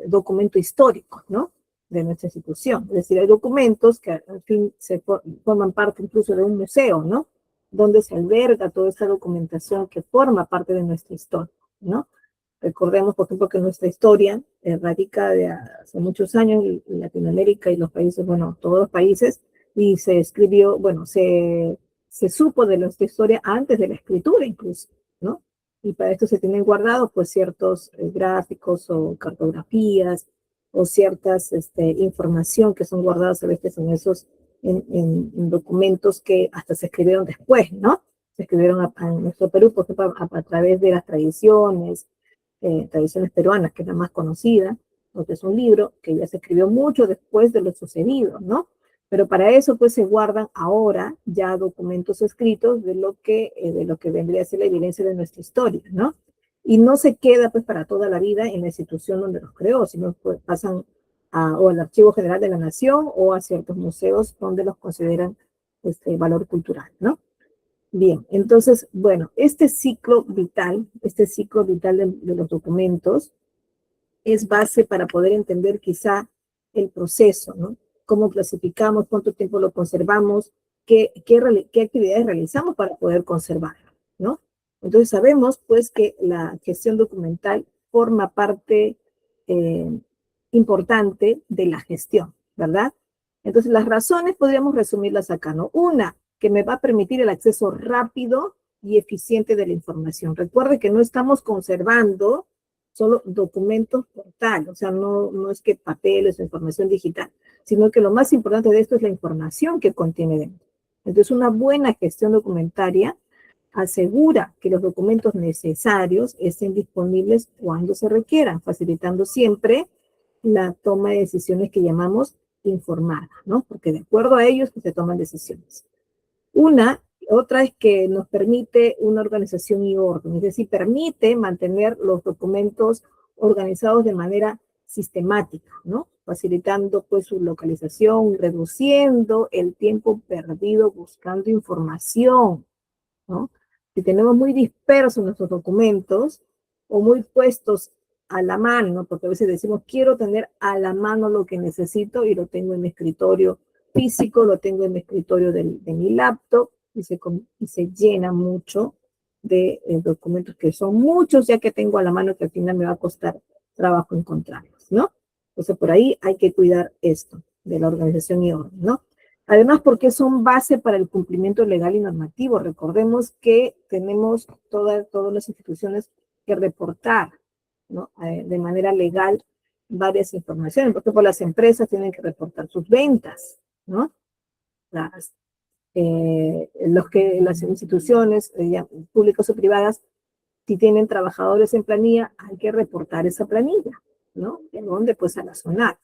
documento histórico, ¿no? De nuestra institución. Es decir, hay documentos que al fin forman parte incluso de un museo, ¿no? Donde se alberga toda esta documentación que forma parte de nuestra historia, ¿no? Recordemos, por ejemplo, que nuestra historia radica de hace muchos años en Latinoamérica y los países, bueno, todos los países, y se escribió, bueno, se supo de nuestra historia antes de la escritura incluso, ¿no? Y para esto se tienen guardados, pues, ciertos gráficos o cartografías o ciertas información que son guardadas a veces en documentos que hasta se escribieron después, ¿no? Se escribieron en nuestro Perú, por ejemplo, a través de las tradiciones peruanas, que es la más conocida, porque es un libro que ya se escribió mucho después de lo sucedido, ¿no? Pero para eso, pues, se guardan ahora ya documentos escritos de lo que vendría a ser la evidencia de nuestra historia, ¿no? Y no se queda, pues, para toda la vida en la institución donde los creó, sino pues, pasan o al Archivo General de la Nación o a ciertos museos donde los consideran valor cultural, ¿no? Bien, entonces, bueno, este ciclo vital de los documentos es base para poder entender quizá el proceso, ¿no? Cómo clasificamos, cuánto tiempo lo conservamos, qué actividades realizamos para poder conservarlo, ¿no? Entonces sabemos pues que la gestión documental forma parte importante de la gestión, ¿verdad? Entonces las razones podríamos resumirlas acá, ¿no? Una, que me va a permitir el acceso rápido y eficiente de la información. Recuerde que no estamos conservando solo documentos portal, o sea, no es que papeles o información digital, sino que lo más importante de esto es la información que contiene dentro. Entonces, una buena gestión documentaria asegura que los documentos necesarios estén disponibles cuando se requieran, facilitando siempre la toma de decisiones que llamamos informada, ¿no? Porque de acuerdo a ellos que se toman decisiones. Otra es que nos permite una organización y orden, es decir, permite mantener los documentos organizados de manera sistemática, ¿no? Facilitando pues su localización, reduciendo el tiempo perdido buscando información, ¿no? Si tenemos muy dispersos nuestros documentos o muy puestos a la mano, porque a veces decimos, quiero tener a la mano lo que necesito y lo tengo en mi escritorio físico, lo tengo en mi escritorio de mi laptop y se llena mucho de documentos que son muchos ya que tengo a la mano que al final me va a costar trabajo encontrarlos, ¿no? Entonces por ahí hay que cuidar esto de la organización y orden, ¿no? Además, porque son base para el cumplimiento legal y normativo. Recordemos que tenemos todas las instituciones que reportar, ¿no? De manera legal varias informaciones. Por ejemplo, las empresas tienen que reportar sus ventas, ¿no? Las instituciones públicas o privadas, si tienen trabajadores en planilla, hay que reportar esa planilla, ¿no? ¿En dónde? Pues a la SUNAT.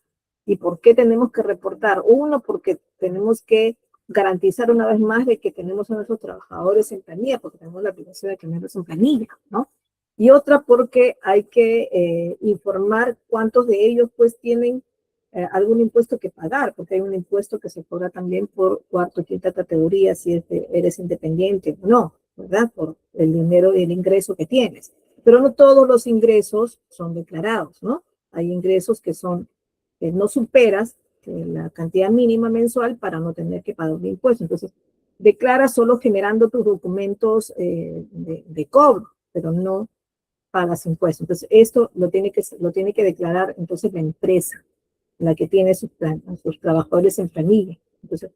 ¿Y por qué tenemos que reportar? Uno, porque tenemos que garantizar una vez más de que tenemos a nuestros trabajadores en planilla, porque tenemos la obligación de tenerlos en planilla, ¿no? Y otra, porque hay que informar cuántos de ellos pues tienen algún impuesto que pagar, porque hay un impuesto que se cobra también por cuarta o quinta categoría, si eres independiente o no, ¿verdad? Por el dinero y el ingreso que tienes. Pero no todos los ingresos son declarados, ¿no? Hay ingresos que no superas la cantidad mínima mensual para no tener que pagar un impuesto. Entonces, declaras solo generando tus documentos de cobro, pero no pagas impuestos. Entonces, esto lo tiene que declarar entonces la empresa, la que tiene sus trabajadores en planilla. Entonces,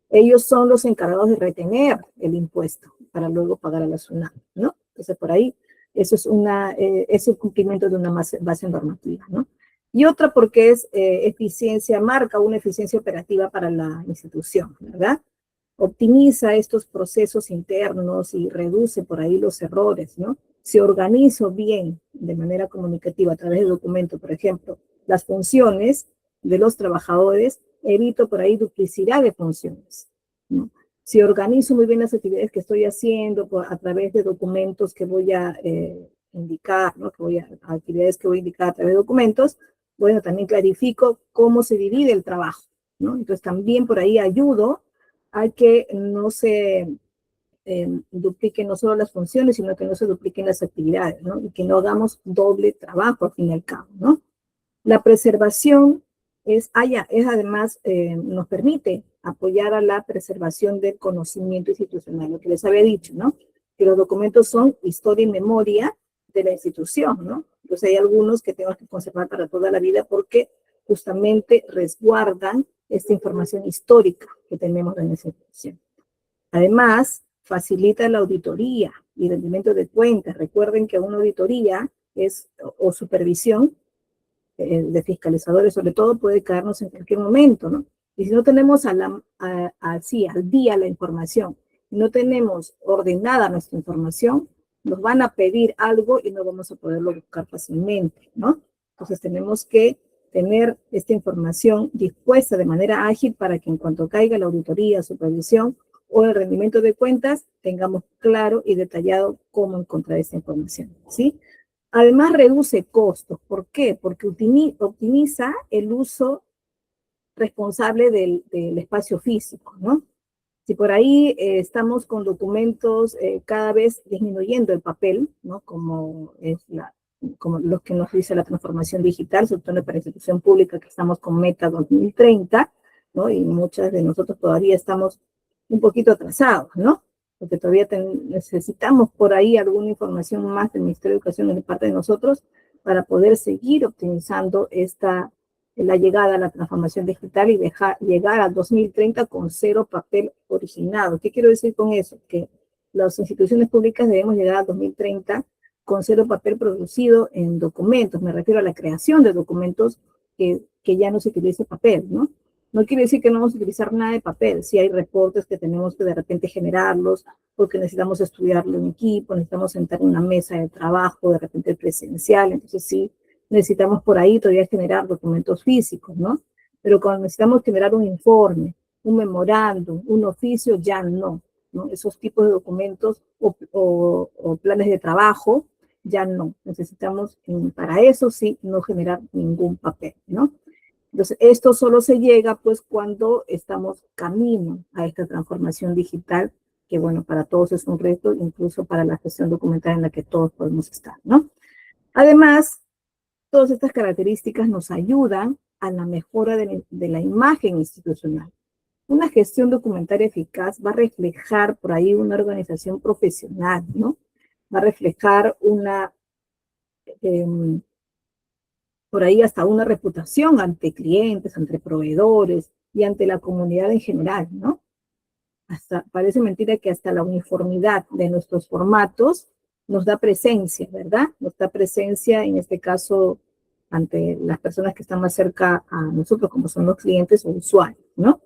ellos son los encargados de retener el impuesto para luego pagar a la SUNAT, ¿no? Entonces, por ahí, eso es el cumplimiento de una base normativa, ¿no? Y otra porque es marca una eficiencia operativa para la institución, ¿verdad? Optimiza estos procesos internos y reduce por ahí los errores, ¿no? Si organizo bien de manera comunicativa a través de documentos, por ejemplo, las funciones de los trabajadores, evito por ahí duplicidad de funciones, ¿no? Si organizo muy bien las actividades que estoy haciendo a través de documentos que voy a indicar, ¿no? Actividades que voy a indicar a través de documentos, bueno, también clarifico cómo se divide el trabajo, ¿no? Entonces también por ahí ayudo a que no se dupliquen no solo las funciones, sino que no se dupliquen las actividades, ¿no? Y que no hagamos doble trabajo al fin y al cabo, ¿no? La preservación además, nos permite apoyar a la preservación del conocimiento institucional, lo que les había dicho, ¿no? Que los documentos son historia y memoria de la institución, ¿no? Entonces hay algunos que tenemos que conservar para toda la vida porque justamente resguardan esta información histórica que tenemos en esa institución. Además, facilita la auditoría y rendimiento de cuentas. Recuerden que una auditoría o supervisión de fiscalizadores, sobre todo, puede caernos en cualquier momento, ¿no? Y si no tenemos al día la información, no tenemos ordenada nuestra información, nos van a pedir algo y no vamos a poderlo buscar fácilmente, ¿no? Entonces tenemos que tener esta información dispuesta de manera ágil para que en cuanto caiga la auditoría, supervisión o el rendimiento de cuentas, tengamos claro y detallado cómo encontrar esta información, ¿sí? Además, reduce costos. ¿Por qué? Porque optimiza el uso responsable del espacio físico, ¿no? Si por ahí estamos con documentos cada vez disminuyendo el papel, ¿no? Como lo que nos dice la transformación digital, sobre todo para la institución pública que estamos con Meta 2030, ¿no? Y muchas de nosotros todavía estamos un poquito atrasados, ¿no? porque todavía necesitamos por ahí alguna información más del Ministerio de Educación de parte de nosotros para poder seguir optimizando la llegada a la transformación digital y llegar al 2030 con 0 papel originado. ¿Qué quiero decir con eso? Que las instituciones públicas debemos llegar al 2030 con 0 papel producido en documentos. Me refiero a la creación de documentos que ya no se utilice papel, ¿no? No quiere decir que no vamos a utilizar nada de papel. Si hay reportes que tenemos que de repente generarlos, porque necesitamos estudiarlo en equipo, necesitamos sentar en una mesa de trabajo, de repente presencial, entonces sí, necesitamos por ahí todavía generar documentos físicos, ¿no? Pero cuando necesitamos generar un informe, un memorándum, un oficio, ya no, ¿no? Esos tipos de documentos o planes de trabajo, ya no. Necesitamos, para eso sí, no generar ningún papel, ¿no? Entonces, esto solo se llega pues cuando estamos camino a esta transformación digital, que bueno, para todos es un reto, incluso para la gestión documental en la que todos podemos estar, ¿no? Además, todas estas características nos ayudan a la mejora de la imagen institucional. Una gestión documental eficaz va a reflejar por ahí una organización profesional, ¿no? Va a reflejar por ahí hasta una reputación ante clientes, ante proveedores y ante la comunidad en general, ¿no? Hasta, parece mentira que hasta la uniformidad de nuestros formatos nos da presencia, ¿verdad? Nos da presencia, en este caso, ante las personas que están más cerca a nosotros, como son los clientes o usuarios, ¿no?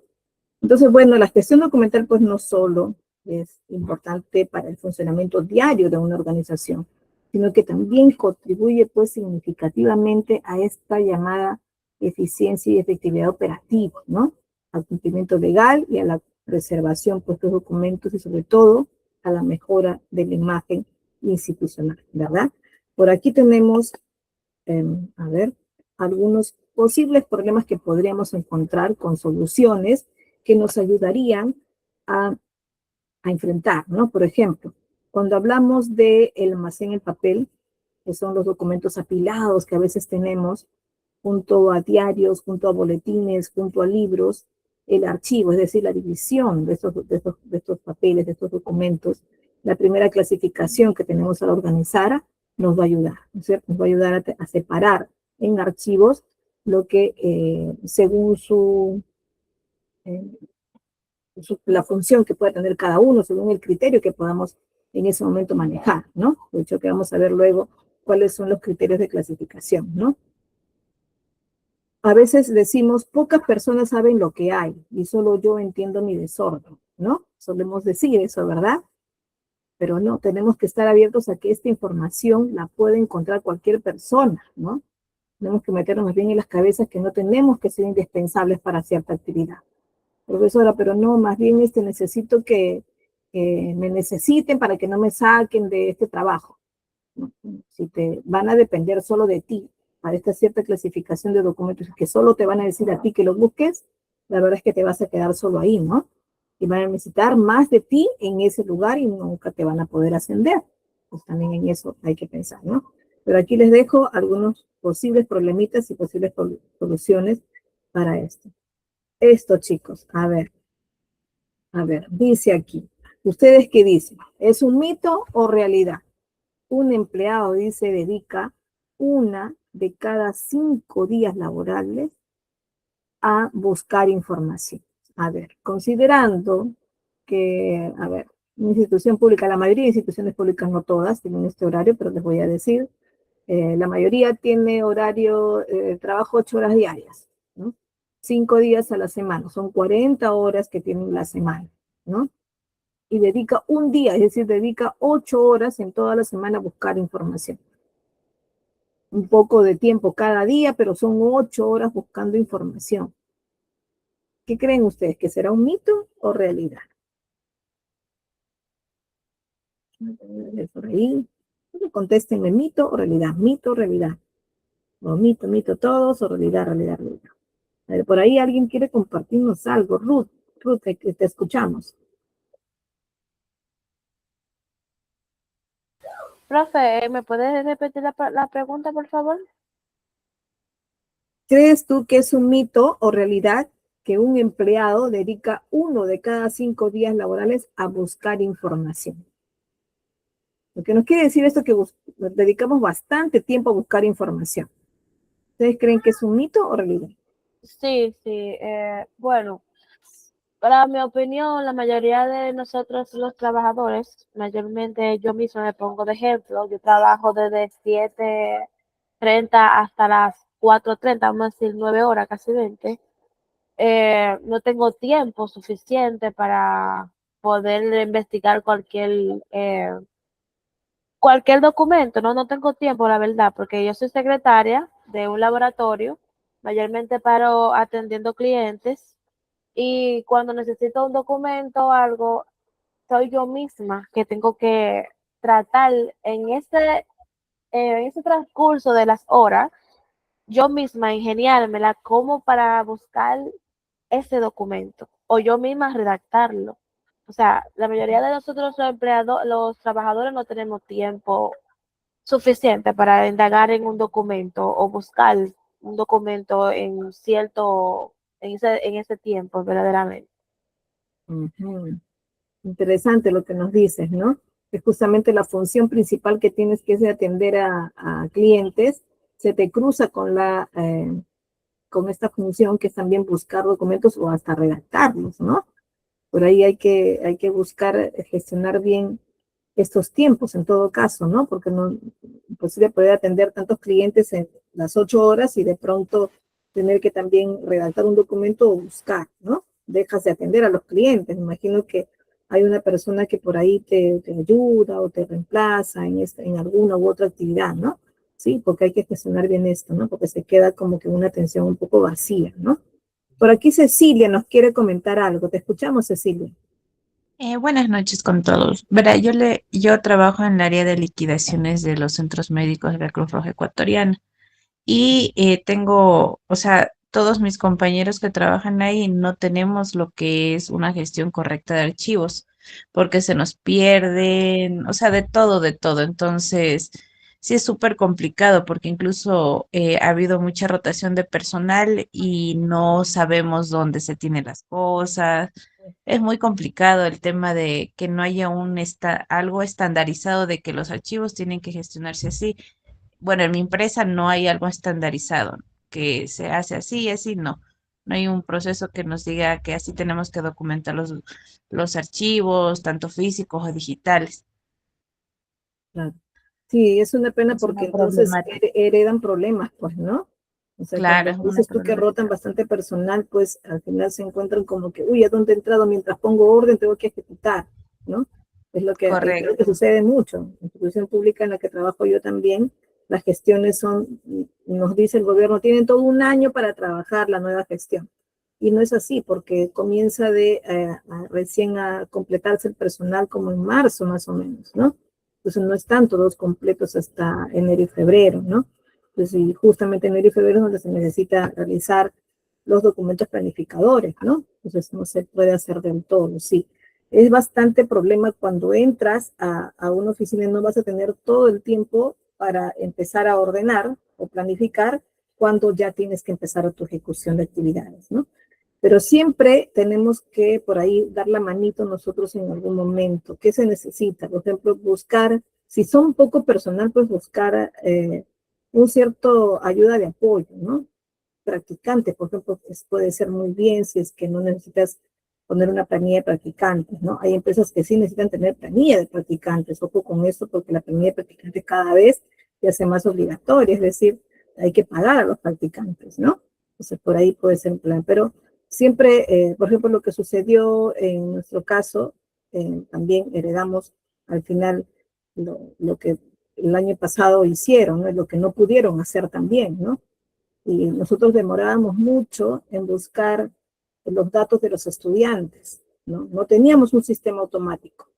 Entonces, bueno, la gestión documental, pues, no solo es importante para el funcionamiento diario de una organización, sino que también contribuye, pues, significativamente a esta llamada eficiencia y efectividad operativa, ¿no? Al cumplimiento legal y a la preservación, pues, de los documentos y, sobre todo, a la mejora de la imagen institucional, ¿verdad? Por aquí tenemos, a ver, algunos posibles problemas que podríamos encontrar con soluciones que nos ayudarían a enfrentar, ¿no? Por ejemplo, cuando hablamos del almacén en papel, que son los documentos apilados que a veces tenemos, junto a diarios, junto a boletines, junto a libros, el archivo, es decir, la división de estos papeles, de estos documentos, la primera clasificación que tenemos al organizar, nos va a ayudar, ¿no es cierto? Nos va a ayudar a separar en archivos lo que según la función que pueda tener cada uno, según el criterio que podamos en ese momento manejar, ¿no? De hecho, que vamos a ver luego cuáles son los criterios de clasificación, ¿no? A veces decimos, pocas personas saben lo que hay y solo yo entiendo mi desorden, ¿no? Solemos decir eso, ¿verdad? Pero no, tenemos que estar abiertos a que esta información la puede encontrar cualquier persona, ¿no? Tenemos que meternos más bien en las cabezas que no tenemos que ser indispensables para cierta actividad. Profesora, pero no, más bien necesito que me necesiten para que no me saquen de este trabajo. ¿No? Si te van a depender solo de ti para esta cierta clasificación de documentos que solo te van a decir a ti que los busques, la verdad es que te vas a quedar solo ahí, ¿no? Y van a necesitar más de ti en ese lugar y nunca te van a poder ascender. Pues también en eso hay que pensar, ¿no? Pero aquí les dejo algunos posibles problemitas y posibles soluciones para esto. Esto, chicos, a ver, dice aquí. ¿Ustedes qué dicen? ¿Es un mito o realidad? Un empleado, dice, dedica 1 de cada 5 días laborables a buscar información. A ver, considerando que, a ver, una institución pública, la mayoría de instituciones públicas, no todas, tienen este horario, pero les voy a decir, la mayoría tiene horario de trabajo 8 horas diarias, ¿no? 5 días a la semana, son 40 horas que tienen la semana, ¿no? Y dedica un día, es decir, dedica 8 horas en toda la semana a buscar información. Un poco de tiempo cada día, pero son 8 horas buscando información. ¿Qué creen ustedes? ¿Que será un mito o realidad? Por ahí. Contéstenme, ¿mito o realidad? Mito o realidad. O mito todos, o realidad. A ver, por ahí alguien quiere compartirnos algo. Ruth, te escuchamos. Profe, ¿me puedes repetir la pregunta, por favor? ¿Crees tú que es un mito o realidad que un empleado dedica 1 de cada 5 días laborales a buscar información. Lo que nos quiere decir esto es que dedicamos bastante tiempo a buscar información. ¿Ustedes creen que es un mito o realidad? Sí, sí. Bueno, para mi opinión, la mayoría de nosotros los trabajadores, mayormente yo misma me pongo de ejemplo, yo trabajo desde 7:30 hasta las 4:30, vamos a decir 9 horas, casi 20. No tengo tiempo suficiente para poder investigar cualquier documento, no tengo tiempo, la verdad, porque yo soy secretaria de un laboratorio, mayormente paro atendiendo clientes, y cuando necesito un documento o algo, soy yo misma que tengo que tratar en ese transcurso de las horas, yo misma ingeniármela como para buscar ese documento o yo misma redactarlo. O sea, la mayoría de nosotros los empleados, los trabajadores no tenemos tiempo suficiente para indagar en un documento o buscar un documento en ese tiempo, verdaderamente. Ujú. Interesante lo que nos dices, ¿no? Que justamente la función principal que tienes, que es de atender a clientes, se te cruza con esta función que es también buscar documentos o hasta redactarlos, ¿no? Por ahí hay que buscar gestionar bien estos tiempos en todo caso, ¿no? Porque no es imposible poder atender tantos clientes en las 8 horas y de pronto tener que también redactar un documento o buscar, ¿no? Dejas de atender a los clientes. Me imagino que hay una persona que por ahí te ayuda o te reemplaza en alguna u otra actividad, ¿no? Sí, porque hay que gestionar bien esto, ¿no? Porque se queda como que una atención un poco vacía, ¿no? Por aquí Cecilia nos quiere comentar algo. Te escuchamos, Cecilia. Buenas noches con todos. Verá, yo trabajo en el área de liquidaciones de los centros médicos de la Cruz Roja Ecuatoriana y tengo, o sea, todos mis compañeros que trabajan ahí no tenemos lo que es una gestión correcta de archivos porque se nos pierden, o sea, de todo, de todo. Entonces, sí es súper complicado porque incluso ha habido mucha rotación de personal y no sabemos dónde se tienen las cosas. Es muy complicado el tema de que no haya algo estandarizado de que los archivos tienen que gestionarse así. Bueno, en mi empresa no hay algo estandarizado, que se hace así y así, no. No hay un proceso que nos diga que así tenemos que documentar los archivos, tanto físicos o digitales. Claro. Sí, es una pena Es porque una entonces problemática. heredan problemas, pues, ¿no? O sea, Claro, cuando es una dices tú que rotan problemática. bastante personal, pues al final se encuentran como que, uy, ¿a dónde he entrado? Mientras pongo orden, tengo que ejecutar, ¿no? Es lo que Correcto. sucede mucho. En la institución pública en la que trabajo yo también, las gestiones nos dice el gobierno, tienen todo un año para trabajar la nueva gestión. Y no es así, porque comienza recién a completarse el personal como en marzo más o menos, ¿no? Entonces no están todos completos hasta enero y febrero, ¿no? Entonces, y justamente enero y febrero es donde se necesita realizar los documentos planificadores, ¿no? Entonces no se puede hacer del todo, sí. Es bastante problema cuando entras a una oficina y no vas a tener todo el tiempo para empezar a ordenar o planificar cuando ya tienes que empezar a tu ejecución de actividades, ¿no? Pero siempre tenemos que por ahí dar la manito nosotros en algún momento. ¿Qué se necesita? Por ejemplo, buscar, si son un poco personal, pues buscar un cierto ayuda de apoyo, ¿no? Practicantes, por ejemplo, pues puede ser muy bien si es que no necesitas poner una planilla de practicantes, ¿no? Hay empresas que sí necesitan tener planilla de practicantes. Ojo con esto porque la planilla de practicantes cada vez se hace más obligatoria, es decir, hay que pagar a los practicantes, ¿no? Entonces, por ahí puede ser un plan, pero siempre, por ejemplo, lo que sucedió en nuestro caso, también heredamos al final lo que el año pasado hicieron, ¿no? Lo que no pudieron hacer también, ¿no? Y nosotros demorábamos mucho en buscar los datos de los estudiantes, ¿no? No teníamos un sistema automático.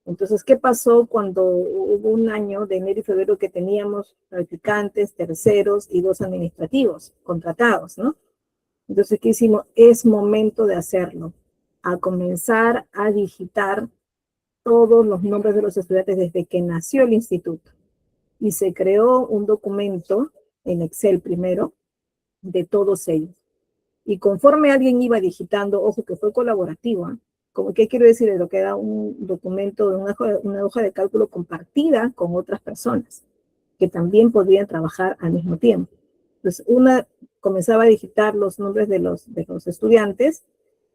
Entonces, ¿qué pasó cuando hubo un año de enero y febrero que teníamos practicantes, terceros y 2 administrativos contratados, ¿no? Entonces, ¿qué hicimos? Es momento de hacerlo, a comenzar a digitar todos los nombres de los estudiantes desde que nació el instituto. Y se creó un documento en Excel primero de todos ellos. Y conforme alguien iba digitando, ojo que fue colaborativo, ¿eh? Como, ¿qué quiero decir? Lo que era un documento, una hoja de cálculo compartida con otras personas que también podían trabajar al mismo tiempo. Entonces, una comenzaba a digitar los nombres de los estudiantes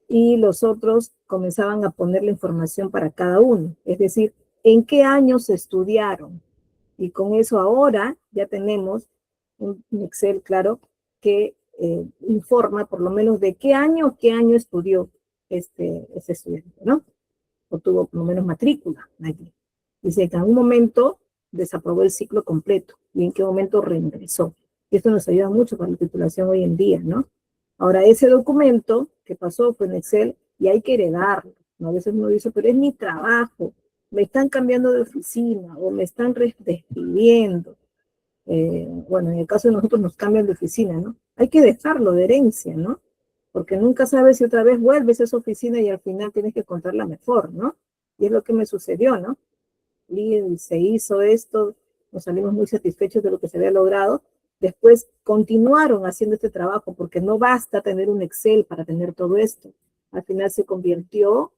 y los otros comenzaban a poner la información para cada uno. Es decir, en qué años estudiaron. Y con eso ahora ya tenemos un Excel, claro, que informa por lo menos de qué año estudió ese estudiante, ¿no? O tuvo por lo menos matrícula allí. Dice que en algún momento desaprobó el ciclo completo y en qué momento reingresó. Y esto nos ayuda mucho para la titulación hoy en día, ¿no? Ahora, ese documento que pasó fue en Excel y hay que heredarlo, ¿no? A veces uno dice, pero es mi trabajo, me están cambiando de oficina o me están despidiendo. Bueno, en el caso de nosotros nos cambian de oficina, ¿no? Hay que dejarlo de herencia, ¿no? Porque nunca sabes si otra vez vuelves a esa oficina y al final tienes que contarla mejor, ¿no? Y es lo que me sucedió, ¿no? Y se hizo esto, nos salimos muy satisfechos de lo que se había logrado. Después continuaron haciendo este trabajo porque no basta tener un Excel para tener todo esto. Al final se convirtió,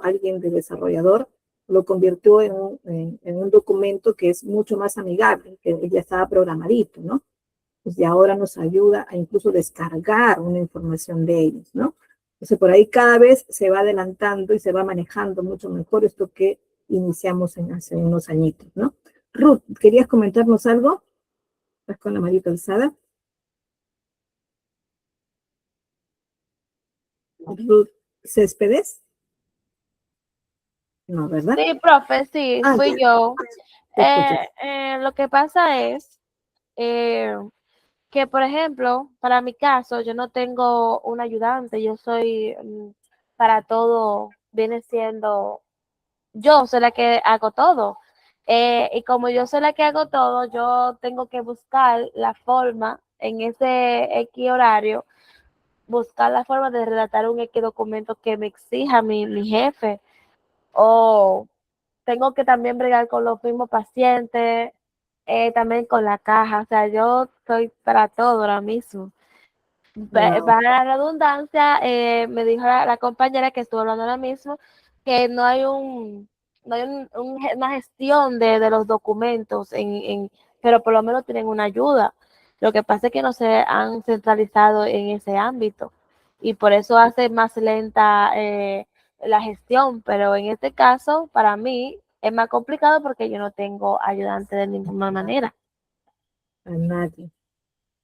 alguien de desarrollador lo convirtió en un documento que es mucho más amigable, que ya estaba programadito, ¿no? Pues y ahora nos ayuda a incluso descargar una información de ellos, ¿no? Entonces por ahí cada vez se va adelantando y se va manejando mucho mejor esto que iniciamos hace unos añitos, ¿no? Ruth, ¿querías comentarnos algo? ¿Estás con la manita alzada? Ruth Céspedes. No, ¿verdad? Sí, profe, sí, Ah, fui ya, yo. te escucho. Lo que pasa es que, por ejemplo, para mi caso, yo no tengo un ayudante, yo soy, para todo, viene siendo, yo soy la que hago todo. Y como yo soy la que hago todo, yo tengo que buscar la forma en ese X horario, buscar la forma de redactar un X documento que me exija mi jefe. O tengo que también bregar con los mismos pacientes, también con la caja. O sea, yo estoy para todo ahora mismo. Wow. Para la redundancia, me dijo la compañera que estuvo hablando ahora mismo que no hay una gestión de los documentos, pero por lo menos tienen una ayuda. Lo que pasa es que no se han centralizado en ese ámbito y por eso hace más lenta la gestión, pero en este caso, para mí, es más complicado porque yo no tengo ayudante de ninguna manera. A nadie.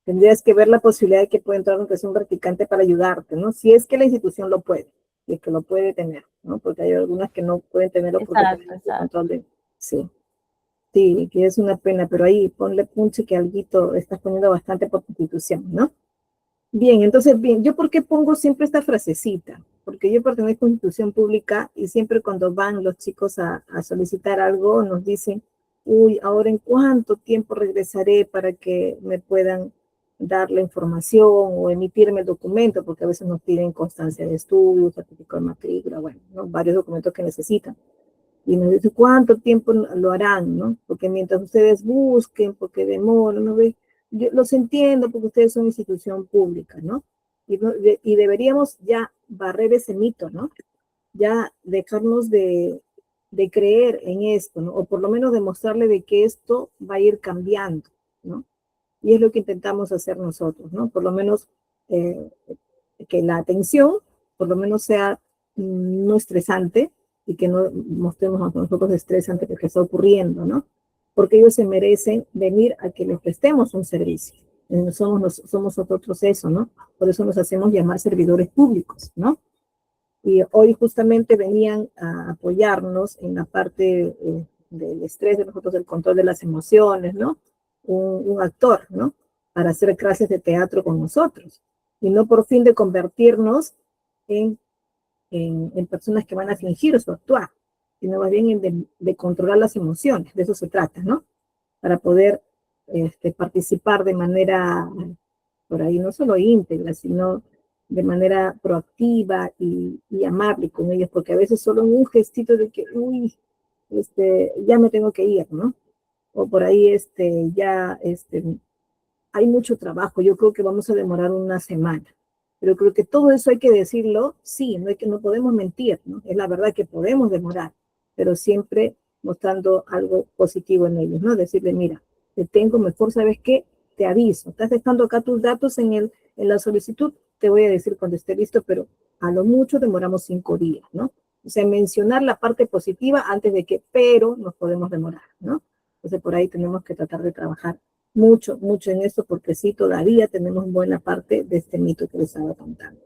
Tendrías que ver la posibilidad de que pueda entrar aunque sea un practicante para ayudarte, ¿no? Si es que la institución lo puede, y que lo puede tener, ¿no? Porque hay algunas que no pueden tenerlo porque Exacto, tienen el exacto. control de... Sí, sí, que es una pena, pero ahí ponle punche que alguito estás poniendo bastante por tu institución, ¿no? Bien, entonces, bien, ¿yo por qué pongo siempre esta frasecita? Porque yo pertenezco a una institución pública y siempre cuando van los chicos a solicitar algo nos dicen, uy, ahora en cuánto tiempo regresaré para que me puedan dar la información o emitirme el documento, porque a veces nos piden constancia de estudio, certificado de matrícula, bueno, ¿no? Varios documentos que necesitan. Y nos dice cuánto tiempo lo harán, ¿no? Porque mientras ustedes busquen, porque demoran, ¿no? Yo los entiendo porque ustedes son institución pública, ¿no? Y deberíamos ya barrer ese mito, ¿no? Ya dejarnos de creer en esto, ¿no? O por lo menos demostrarle de que esto va a ir cambiando, ¿no? Y es lo que intentamos hacer nosotros, ¿no? Por lo menos eh, que la atención, por lo menos sea no estresante y que no mostremos a nosotros estrés ante lo que está ocurriendo, ¿no? Porque ellos se merecen venir a que les prestemos un servicio. Somos nosotros eso, ¿no? Por eso nos hacemos llamar servidores públicos, ¿no? Y hoy justamente venían a apoyarnos en la parte del estrés de nosotros, del control de las emociones, ¿no? Un actor, ¿no? Para hacer clases de teatro con nosotros. Y no por fin de convertirnos en, en personas que van a fingir su actuar, sino más bien de controlar las emociones. De eso se trata, ¿no? Para poder participar de manera, por ahí, no solo íntegra, sino de manera proactiva y amable con ellos, porque a veces solo un gestito de que, uy, ya me tengo que ir, ¿no? O por ahí, ya, hay mucho trabajo, yo creo que vamos a demorar una semana. Pero creo que todo eso hay que decirlo, sí, no podemos mentir, ¿no? Es la verdad que podemos demorar, pero siempre mostrando algo positivo en ellos, ¿no? Decirle, mira, te tengo mejor, ¿sabes qué? Te aviso, estás dejando acá tus datos en la solicitud, te voy a decir cuando esté listo, pero a lo mucho demoramos 5 días, ¿no? O sea, mencionar la parte positiva antes de que, pero nos podemos demorar, ¿no? Entonces, por ahí tenemos que tratar de trabajar mucho, mucho en esto, porque sí, todavía tenemos buena parte de este mito que les estaba contando.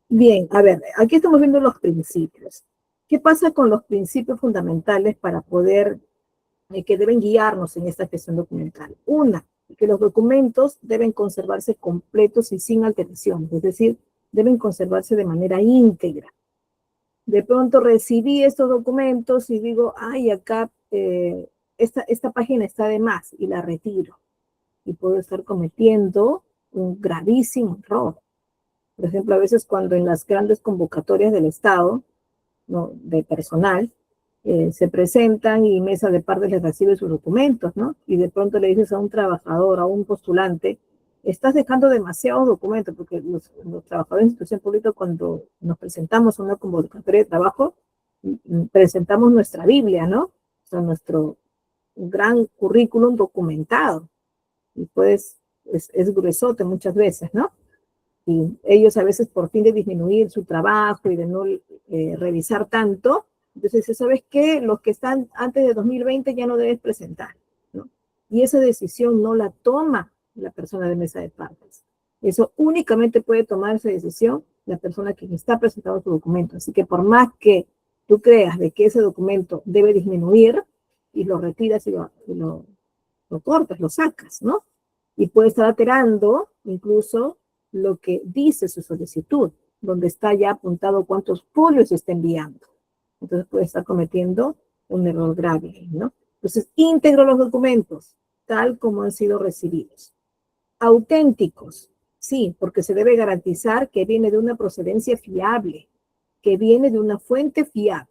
Bien, a ver, aquí estamos viendo los principios. ¿Qué pasa con los principios fundamentales para poder, que deben guiarnos en esta gestión documental? Una, que los documentos deben conservarse completos y sin alteraciones, es decir, deben conservarse de manera íntegra. De pronto recibí estos documentos y digo, ay, acá esta página está de más y la retiro. Y puedo estar cometiendo un gravísimo error. Por ejemplo, a veces cuando en las grandes convocatorias del Estado, ¿no?, de personal, se presentan y mesa de partes les recibe sus documentos, ¿no? Y de pronto le dices a un trabajador, a un postulante, estás dejando demasiados documentos, porque los trabajadores de institución pública, cuando nos presentamos a una convocatoria de trabajo, presentamos nuestra Biblia, ¿no? O sea, nuestro gran currículum documentado. Y pues es gruesote muchas veces, ¿no? Y ellos a veces, por fin de disminuir su trabajo y de no revisar tanto, entonces, ¿sabes qué? Los que están antes de 2020 ya no debes presentar, ¿no? Y esa decisión no la toma la persona de mesa de partes. Eso únicamente puede tomar esa decisión la persona que está presentando su documento. Así que por más que tú creas de que ese documento debe disminuir, y lo retiras y lo cortas, lo sacas, ¿no? Y puede estar alterando incluso lo que dice su solicitud, donde está ya apuntado cuántos folios se está enviando. Entonces puede estar cometiendo un error grave, ¿no? Entonces, íntegro los documentos, tal como han sido recibidos. Auténticos, sí, porque se debe garantizar que viene de una procedencia fiable, que viene de una fuente fiable,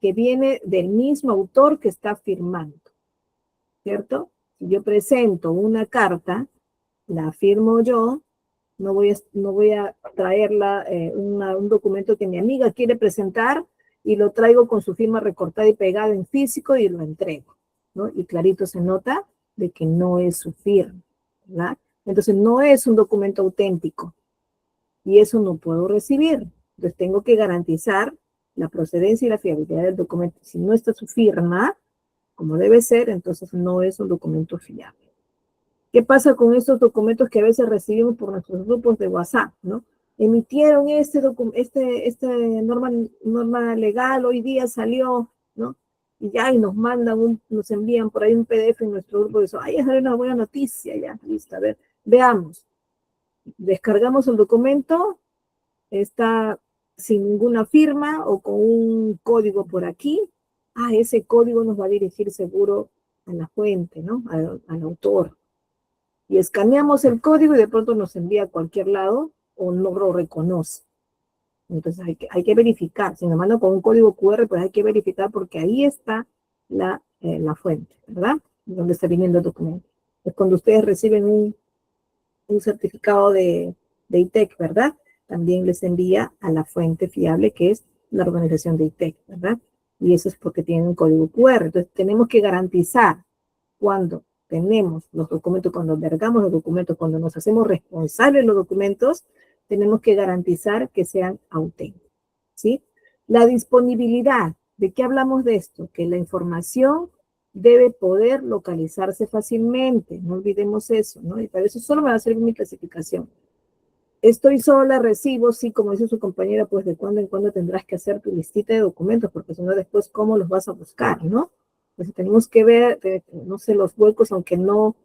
que viene del mismo autor que está firmando, ¿cierto? Si yo presento una carta, la firmo yo, no voy a traerla, un documento que mi amiga quiere presentar y lo traigo con su firma recortada y pegada en físico y lo entrego, ¿no? Y clarito se nota de que no es su firma, ¿verdad? Entonces no es un documento auténtico y eso no puedo recibir. Entonces tengo que garantizar la procedencia y la fiabilidad del documento. Si no está su firma, como debe ser, entonces no es un documento fiable. ¿Qué pasa con estos documentos que a veces recibimos por nuestros grupos de WhatsApp, ¿no? Emitieron esta norma legal, hoy día salió, ¿no? Y ya, y nos envían por ahí un PDF en nuestro grupo de eso. Ay, es una buena noticia, ya, listo, a ver, veamos. Descargamos el documento, está sin ninguna firma o con un código por aquí. Ah, ese código nos va a dirigir seguro a la fuente, ¿no? Al autor. Y escaneamos el código y de pronto nos envía a cualquier lado o no lo reconoce. Entonces hay que verificar. Si nos manda con un código QR, pues hay que verificar porque ahí está la fuente, ¿verdad? Donde está viniendo el documento. Es cuando ustedes reciben un certificado de ITEC, ¿verdad? También les envía a la fuente fiable que es la organización de ITEC, ¿verdad? Y eso es porque tienen un código QR. Entonces tenemos que garantizar cuando tenemos los documentos, cuando albergamos los documentos, cuando nos hacemos responsables de los documentos, tenemos que garantizar que sean auténticos, ¿sí? La disponibilidad, ¿de qué hablamos de esto? Que la información debe poder localizarse fácilmente, no olvidemos eso, ¿no? Y para eso solo me va a servir mi clasificación. Estoy sola, recibo, sí, como dice su compañera, pues de cuando en cuando tendrás que hacer tu listita de documentos, porque si no después, ¿cómo los vas a buscar, no? Pues tenemos que ver, no sé, los huecos, aunque no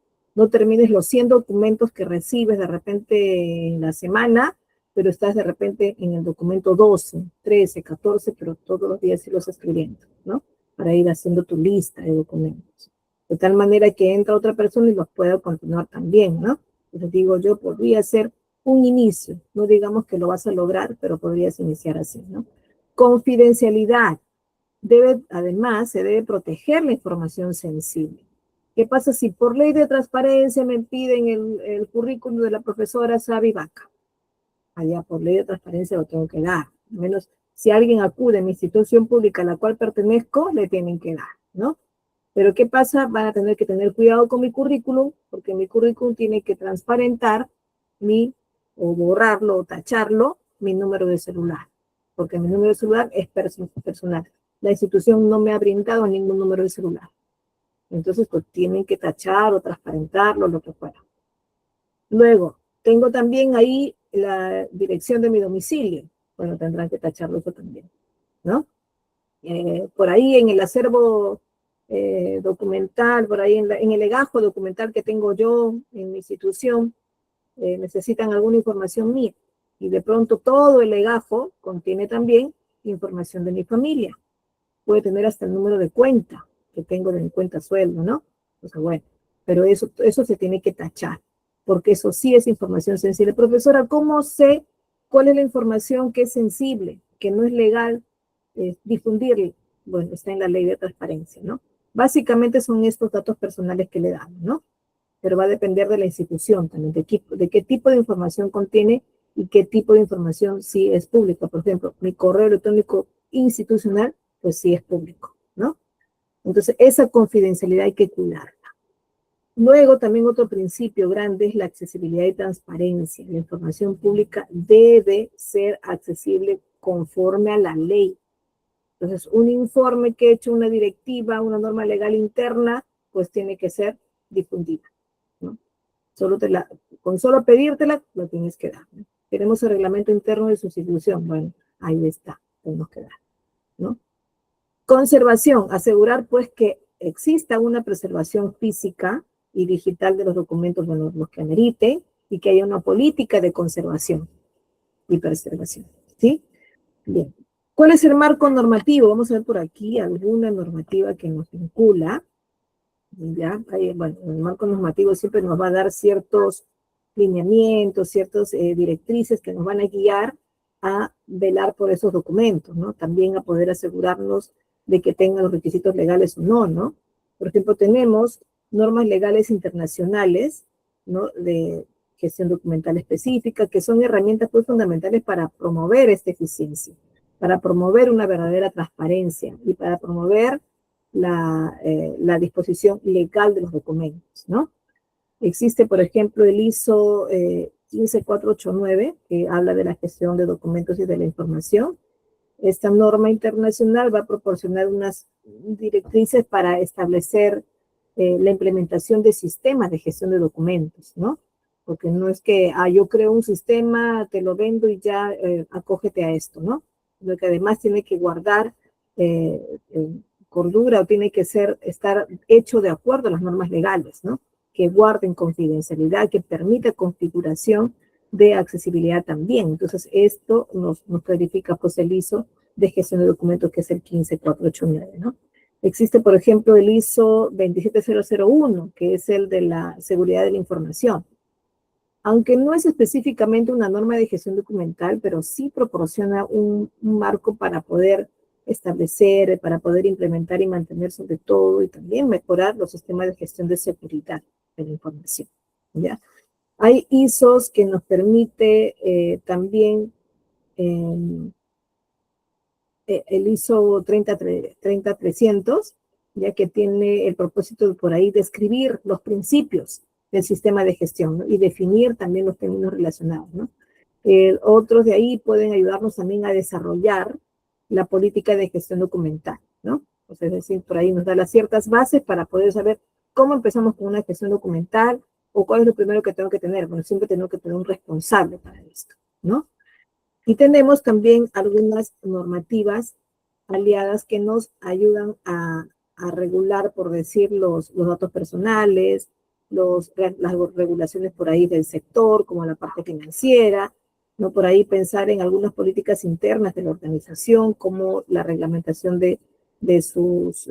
termines los 100 documentos que recibes de repente en la semana, pero estás de repente en el documento 12, 13, 14, pero todos los días sí los escribiendo, ¿no? Para ir haciendo tu lista de documentos. De tal manera que entra otra persona y los pueda continuar también, ¿no? Entonces digo, yo podría hacer un inicio, no digamos que lo vas a lograr, pero podrías iniciar así, ¿no? Confidencialidad. Además, se debe proteger la información sensible. ¿Qué pasa si por ley de transparencia me piden el currículum de la profesora Sabi Vaca? allá por ley de transparencia lo tengo que dar. Al menos si alguien acude a mi institución pública a la cual pertenezco, le tienen que dar, ¿no? Pero ¿qué pasa? Van a tener que tener cuidado con mi currículum, porque mi currículum tiene que transparentar o borrarlo o tacharlo, mi número de celular, porque mi número de celular es personal. La institución no me ha brindado ningún número de celular. Entonces, pues tienen que tachar o transparentarlo, lo que fuera. Luego, tengo también ahí la dirección de mi domicilio. Bueno, tendrán que tacharlo eso también, ¿no? Por ahí en el acervo documental, por ahí en el legajo documental que tengo yo en mi institución, necesitan alguna información mía. Y de pronto todo el legajo contiene también información de mi familia. Puede tener hasta el número de cuenta que tengo de mi cuenta sueldo, ¿no? O sea, bueno, pero eso se tiene que tachar, porque eso sí es información sensible. Profesora, ¿cómo sé cuál es la información que es sensible, que no es legal difundirla? Bueno, está en la ley de transparencia, ¿no? Básicamente son estos datos personales que le damos, ¿no? Pero va a depender de la institución también, de qué tipo de información contiene y qué tipo de información sí es pública. Por ejemplo, mi correo electrónico institucional, pues sí es público, ¿no? Entonces, esa confidencialidad hay que cuidarla. Luego, también otro principio grande es la accesibilidad y transparencia. La información pública debe ser accesible conforme a la ley. Entonces, un informe que ha hecho una directiva, una norma legal interna, pues tiene que ser difundida, ¿no? Con solo pedírtela, lo tienes que dar, ¿no? Queremos el reglamento interno de sustitución. Bueno, ahí está, tenemos que dar, ¿no? Conservación, asegurar pues que exista una preservación física y digital de los documentos, bueno, los que amerite, y que haya una política de conservación y preservación, ¿sí? Bien. ¿Cuál es el marco normativo? Vamos a ver por aquí alguna normativa que nos vincula. ¿Ya? Bueno, el marco normativo siempre nos va a dar ciertos lineamientos, ciertas directrices que nos van a guiar a velar por esos documentos, ¿no? También a poder asegurarnos de que tengan los requisitos legales o no, ¿no? Por ejemplo, tenemos normas legales internacionales, ¿no? De gestión documental específica, que son herramientas pues fundamentales para promover esta eficiencia, para promover una verdadera transparencia y para promover la disposición legal de los documentos, ¿no? Existe, por ejemplo, el ISO 15489, que habla de la gestión de documentos y de la información. Esta norma internacional va a proporcionar unas directrices para establecer la implementación de sistemas de gestión de documentos, ¿no? Porque no es que, yo creo un sistema, te lo vendo y ya acógete a esto, ¿no? Lo que además tiene que guardar cordura o tiene que estar hecho de acuerdo a las normas legales, ¿no? Que guarden confidencialidad, que permita configuración de accesibilidad también. Entonces, esto nos clarifica pues el ISO de gestión de documentos, que es el 15489, ¿no? Existe, por ejemplo, el ISO 27001, que es el de la seguridad de la información. Aunque no es específicamente una norma de gestión documental, pero sí proporciona un marco para poder establecer, para poder implementar y mantener sobre todo y también mejorar los sistemas de gestión de seguridad de la información, ¿ya? Hay ISOs que nos permite también el ISO 30300, ya que tiene el propósito de por ahí describir los principios del sistema de gestión, ¿no? Y definir también los términos relacionados, ¿no? Otros de ahí pueden ayudarnos también a desarrollar la política de gestión documental, ¿no? O sea, es decir, por ahí nos da las ciertas bases para poder saber cómo empezamos con una gestión documental o cuál es lo primero que tengo que tener. Bueno, siempre tengo que tener un responsable para esto, ¿no? Y tenemos también algunas normativas aliadas que nos ayudan a regular, por decir, los datos personales, las regulaciones por ahí del sector, como la parte financiera, ¿no? Por ahí pensar en algunas políticas internas de la organización, como la reglamentación de sus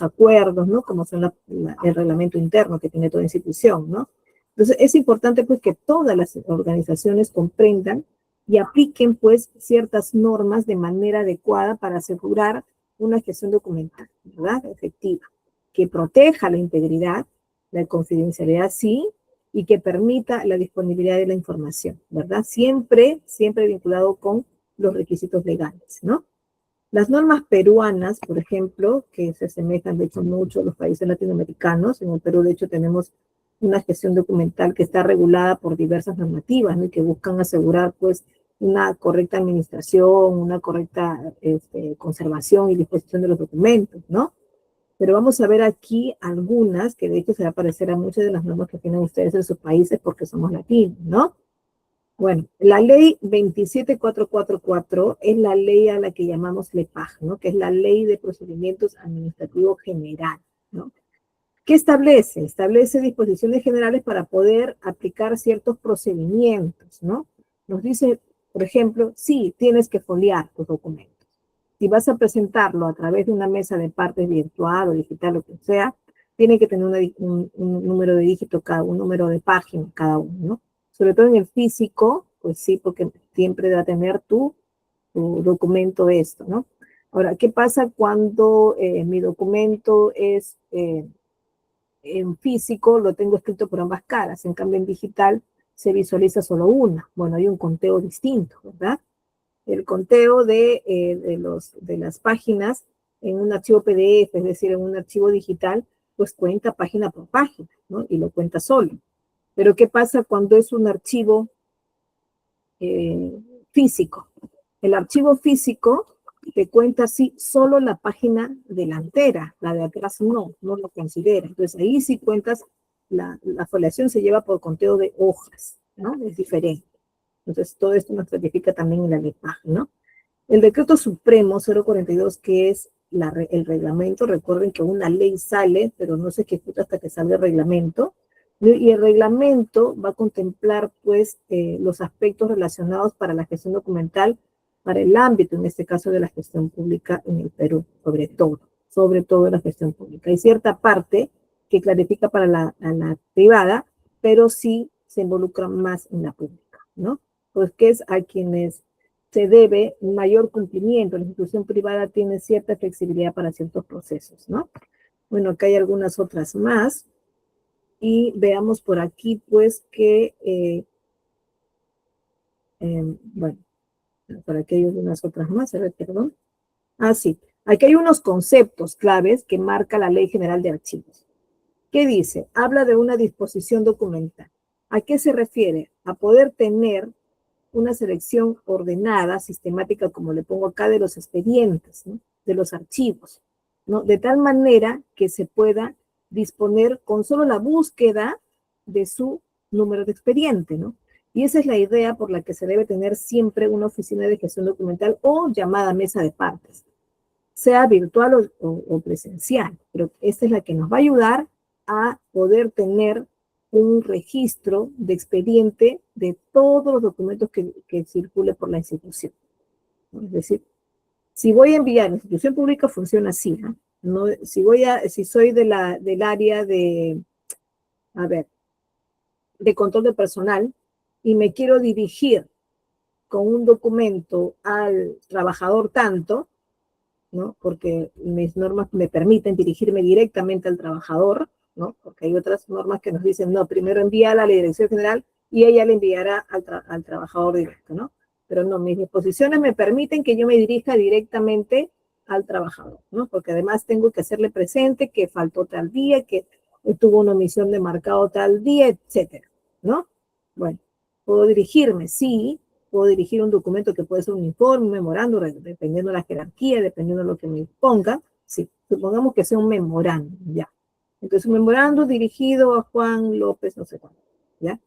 acuerdos, ¿no? Como son el reglamento interno que tiene toda institución, ¿no? Entonces, es importante pues que todas las organizaciones comprendan y apliquen pues ciertas normas de manera adecuada para asegurar una gestión documental, ¿verdad? Efectiva, que proteja la integridad, la confidencialidad sí, y que permita la disponibilidad de la información, ¿verdad? Siempre, siempre vinculado con los requisitos legales, ¿no? Las normas peruanas, por ejemplo, que se asemejan de hecho mucho a los países latinoamericanos, en el Perú de hecho tenemos una gestión documental que está regulada por diversas normativas, ¿no? Y que buscan asegurar pues una correcta administración, una correcta conservación y disposición de los documentos, ¿no? Pero vamos a ver aquí algunas que de hecho se va a parecer a muchas de las normas que tienen ustedes en sus países porque somos latinos, ¿no? Bueno, la ley 27444 es la ley a la que llamamos LEPAG, ¿no? Que es la Ley de Procedimientos Administrativos General, ¿no? ¿Qué establece? Establece disposiciones generales para poder aplicar ciertos procedimientos, ¿no? Nos dice, por ejemplo, sí, tienes que foliar tus documentos. Si vas a presentarlo a través de una mesa de partes virtual o digital, lo que sea, tiene que tener un número de dígito cada un número de página cada uno, ¿no? Sobre todo en el físico, pues sí, porque siempre va a tener tu documento esto, ¿no? Ahora, ¿qué pasa cuando mi documento es en físico, lo tengo escrito por ambas caras? En cambio, en digital se visualiza solo una. Bueno, hay un conteo distinto, ¿verdad? El conteo de las páginas en un archivo PDF, es decir, en un archivo digital, pues cuenta página por página, ¿no? Y lo cuenta solo. Pero ¿qué pasa cuando es un archivo físico? El archivo físico te cuenta así solo la página delantera, la de atrás no lo considera. Entonces ahí sí cuentas, la foliación se lleva por conteo de hojas, ¿no? Es diferente. Entonces, todo esto nos ratifica también en la LEPAG, ¿no? El Decreto Supremo 042, que es el reglamento, recuerden que una ley sale, pero no se ejecuta hasta que salga el reglamento, y el reglamento va a contemplar, pues, los aspectos relacionados para la gestión documental, para el ámbito, en este caso, de la gestión pública en el Perú, sobre todo la gestión pública. Hay cierta parte que clarifica para la privada, pero sí se involucra más en la pública, ¿no? Pues que es a quienes se debe mayor cumplimiento. La institución privada tiene cierta flexibilidad para ciertos procesos, ¿no? Bueno, acá hay algunas otras más. Y veamos por aquí, pues, que, bueno, por aquí hay unas otras más, a ver, perdón. Ah, sí. Aquí hay unos conceptos claves que marca la Ley General de Archivos. ¿Qué dice? Habla de una disposición documental. ¿A qué se refiere? A poder tener una selección ordenada, sistemática, como le pongo acá, de los expedientes, ¿no? De los archivos, ¿no? De tal manera que se pueda disponer con solo la búsqueda de su número de expediente, ¿no? Y esa es la idea por la que se debe tener siempre una oficina de gestión documental o llamada mesa de partes, sea virtual o presencial, pero esta es la que nos va a ayudar a poder tener un registro de expediente de todos los documentos que circule por la institución, ¿no? Es decir, si voy a enviar, la institución pública funciona así, ¿no? Si soy del área de, a ver, de control de personal y me quiero dirigir con un documento al trabajador tanto, ¿no? Porque mis normas me permiten dirigirme directamente al trabajador, ¿no? Porque hay otras normas que nos dicen, no, primero envíala a la dirección general y ella le enviará al trabajador directo, ¿no? Pero no, mis disposiciones me permiten que yo me dirija directamente al trabajador, ¿no? Porque además tengo que hacerle presente que faltó tal día, que tuvo una omisión de marcado tal día, etcétera, ¿no? Bueno, puedo dirigirme, sí, puedo dirigir un documento que puede ser un informe, un memorando, dependiendo de la jerarquía, dependiendo de lo que me ponga. Sí, supongamos que sea un memorando, ya. Entonces, un memorando dirigido a Juan López, no sé cuándo, ¿ya?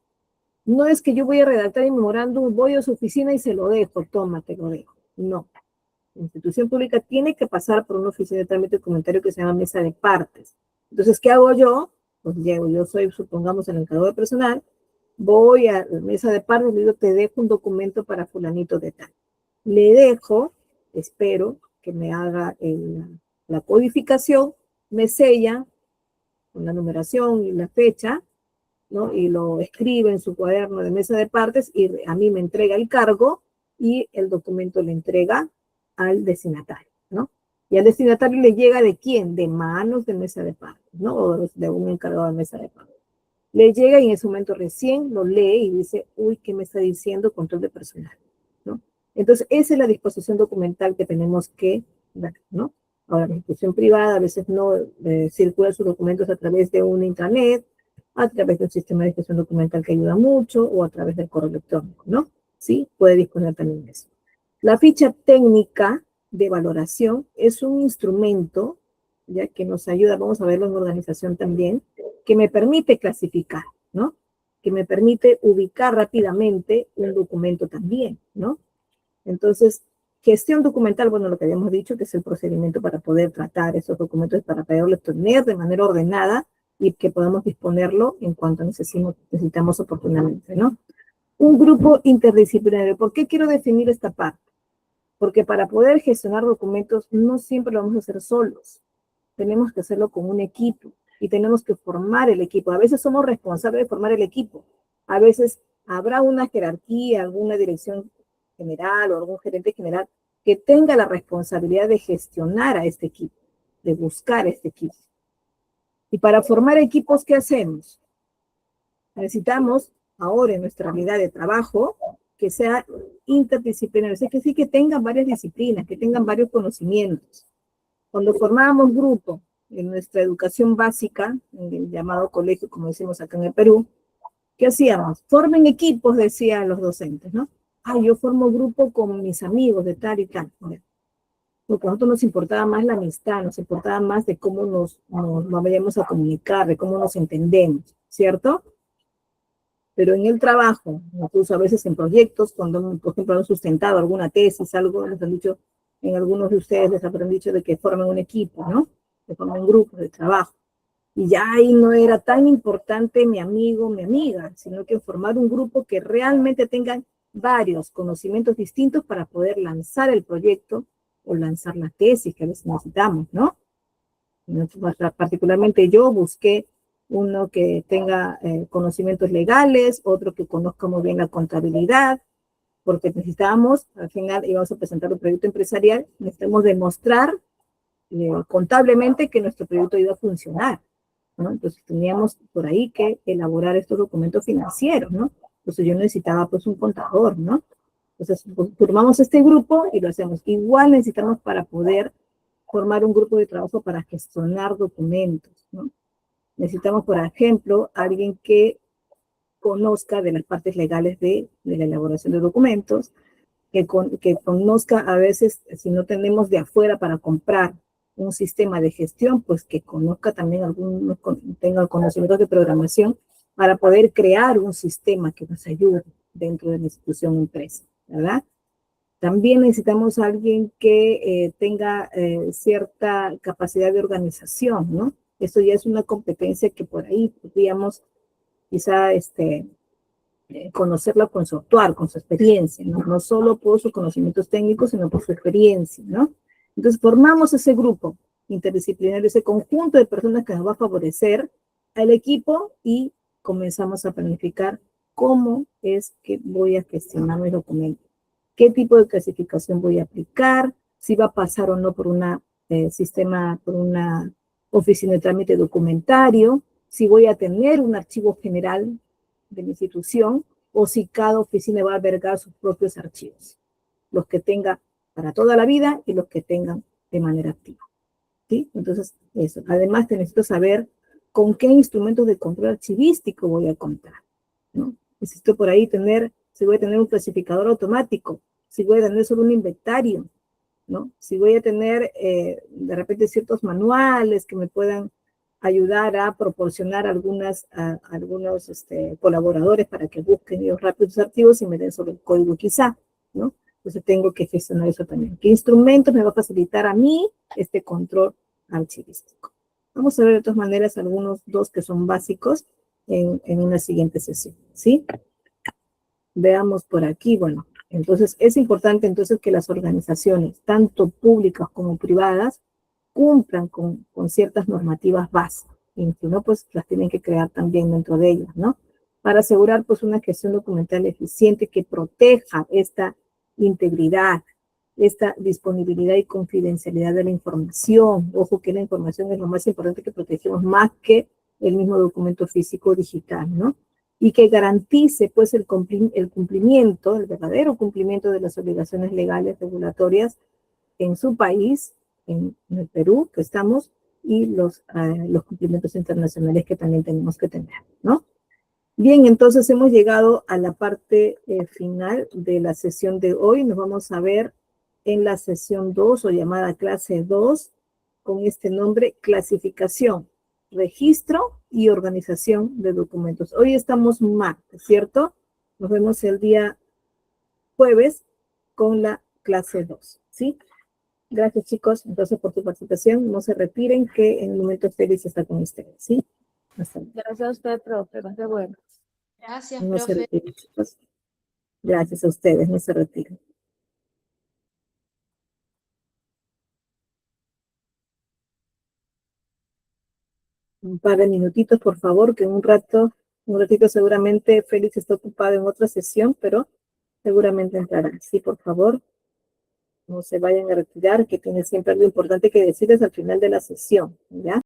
No es que yo voy a redactar el memorándum, voy a su oficina y se lo dejo, toma, te lo dejo. No. La institución pública tiene que pasar por una oficina de trámite documentario que se llama mesa de partes. Entonces, ¿qué hago yo? Pues llego, yo soy, supongamos, el encargado de personal, voy a la mesa de partes y le digo, te dejo un documento para fulanito de tal. Le dejo, espero que me haga la codificación, me sella con la numeración y la fecha, ¿no? Y lo escribe en su cuaderno de mesa de partes y a mí me entrega el cargo y el documento le entrega al destinatario, ¿no? Y al destinatario le llega ¿de quién? De manos de mesa de partes, ¿no? O de un encargado de mesa de partes. Le llega y en ese momento recién lo lee y dice, uy, ¿qué me está diciendo control de personal? ¿No? Entonces, esa es la disposición documental que tenemos que dar, ¿no? Ahora, la institución privada a veces no circula sus documentos a través de un intranet, a través de un sistema de gestión documental que ayuda mucho, o a través del correo electrónico, ¿no? Sí, puede disponer también de eso. La ficha técnica de valoración es un instrumento, ya que nos ayuda, vamos a verlo en organización también, que me permite clasificar, ¿no? Que me permite ubicar rápidamente un documento también, ¿no? Entonces, gestión documental, bueno, lo que habíamos dicho, que es el procedimiento para poder tratar esos documentos, para poderlos tener de manera ordenada y que podamos disponerlo en cuanto necesitamos oportunamente, ¿no? Un grupo interdisciplinario. ¿Por qué quiero definir esta parte? Porque para poder gestionar documentos no siempre lo vamos a hacer solos. Tenemos que hacerlo con un equipo y tenemos que formar el equipo. A veces somos responsables de formar el equipo. A veces habrá una jerarquía, alguna dirección general o algún gerente general que tenga la responsabilidad de gestionar a este equipo, de buscar este equipo. Y para formar equipos, ¿qué hacemos? Necesitamos ahora en nuestra unidad de trabajo que sea interdisciplinario, es decir, que tengan varias disciplinas, que tengan varios conocimientos. Cuando formábamos grupo en nuestra educación básica, en el llamado colegio, como decimos acá en el Perú, ¿qué hacíamos? Formen equipos, decían los docentes, ¿no? Ah, yo formo grupo con mis amigos de tal y tal. Porque a nosotros nos importaba más la amistad, nos importaba más de cómo nos vayamos a comunicar, de cómo nos entendemos, ¿cierto? Pero en el trabajo, incluso a veces en proyectos, cuando, por ejemplo, han sustentado alguna tesis, algo, les han dicho, en algunos de ustedes les habrán dicho de que formen un equipo, ¿no? Que formen grupos de trabajo. Y ya ahí no era tan importante mi amigo, mi amiga, sino que formar un grupo que realmente tengan varios conocimientos distintos para poder lanzar el proyecto o lanzar la tesis que a veces necesitamos, ¿no? Particularmente yo busqué uno que tenga conocimientos legales, otro que conozca muy bien la contabilidad, porque necesitábamos, al final íbamos a presentar un proyecto empresarial, necesitamos demostrar contablemente que nuestro proyecto iba a funcionar, ¿no? Entonces teníamos por ahí que elaborar estos documentos financieros, ¿no? Entonces yo necesitaba pues un contador, ¿no? Entonces formamos este grupo y lo hacemos. Igual necesitamos para poder formar un grupo de trabajo para gestionar documentos, ¿no? Necesitamos, por ejemplo, alguien que conozca de las partes legales de la elaboración de documentos, que conozca a veces, si no tenemos de afuera para comprar un sistema de gestión, pues que conozca también tenga conocimientos de programación para poder crear un sistema que nos ayude dentro de la institución o empresa, ¿verdad? También necesitamos a alguien que tenga cierta capacidad de organización, ¿no? Eso ya es una competencia que por ahí podríamos quizá conocerla con su actuar, con su experiencia, ¿no? No solo por sus conocimientos técnicos, sino por su experiencia, ¿no? Entonces formamos ese grupo interdisciplinario, ese conjunto de personas que nos va a favorecer al equipo y comenzamos a planificar cómo es que voy a gestionar mis documentos, qué tipo de clasificación voy a aplicar, si va a pasar o no por una por una oficina de trámite documentario, si voy a tener un archivo general de mi institución o si cada oficina va a albergar sus propios archivos, los que tenga para toda la vida y los que tengan de manera activa, ¿sí? Entonces, eso. Además, necesito saber con qué instrumentos de control archivístico voy a contar, ¿no? Necesito por ahí si voy a tener un clasificador automático, si voy a tener solo un inventario, ¿no? Si voy a tener de repente ciertos manuales que me puedan ayudar a proporcionar algunos colaboradores para que busquen ellos rápido sus archivos y me den sobre el código quizá, ¿no? Entonces tengo que gestionar eso también. ¿Qué instrumentos me va a facilitar a mí este control archivístico? Vamos a ver de todas maneras dos que son básicos en una siguiente sesión, ¿sí? Veamos por aquí, bueno, entonces es importante entonces que las organizaciones, tanto públicas como privadas, cumplan con ciertas normativas básicas, y si no, pues las tienen que crear también dentro de ellas, ¿no? Para asegurar pues una gestión documental eficiente que proteja esta integridad, esta disponibilidad y confidencialidad de la información. Ojo que la información es lo más importante que protegemos más que el mismo documento físico digital, ¿no? Y que garantice, pues, el cumplimiento, el verdadero cumplimiento de las obligaciones legales regulatorias en su país, en el Perú, que estamos, y los cumplimientos internacionales que también tenemos que tener, ¿no? Bien, entonces hemos llegado a la parte final de la sesión de hoy. Nos vamos a ver en la sesión 2 o llamada clase 2 con este nombre, clasificación, registro y organización de documentos. Hoy estamos martes, ¿cierto? Nos vemos el día jueves con la clase 2, ¿sí? Gracias, chicos, entonces por tu participación. No se retiren, que en el momento Félix está con ustedes, ¿sí? Hasta luego. Gracias a usted, profe. Más de bueno. Gracias, No se profe. retiren, chicos. Gracias a ustedes, no se retiren. Un par de minutitos, por favor, que en un ratito seguramente Félix está ocupado en otra sesión, pero seguramente entrará. Sí, por favor, no se vayan a retirar, que tiene siempre algo importante que decirles al final de la sesión, ¿ya?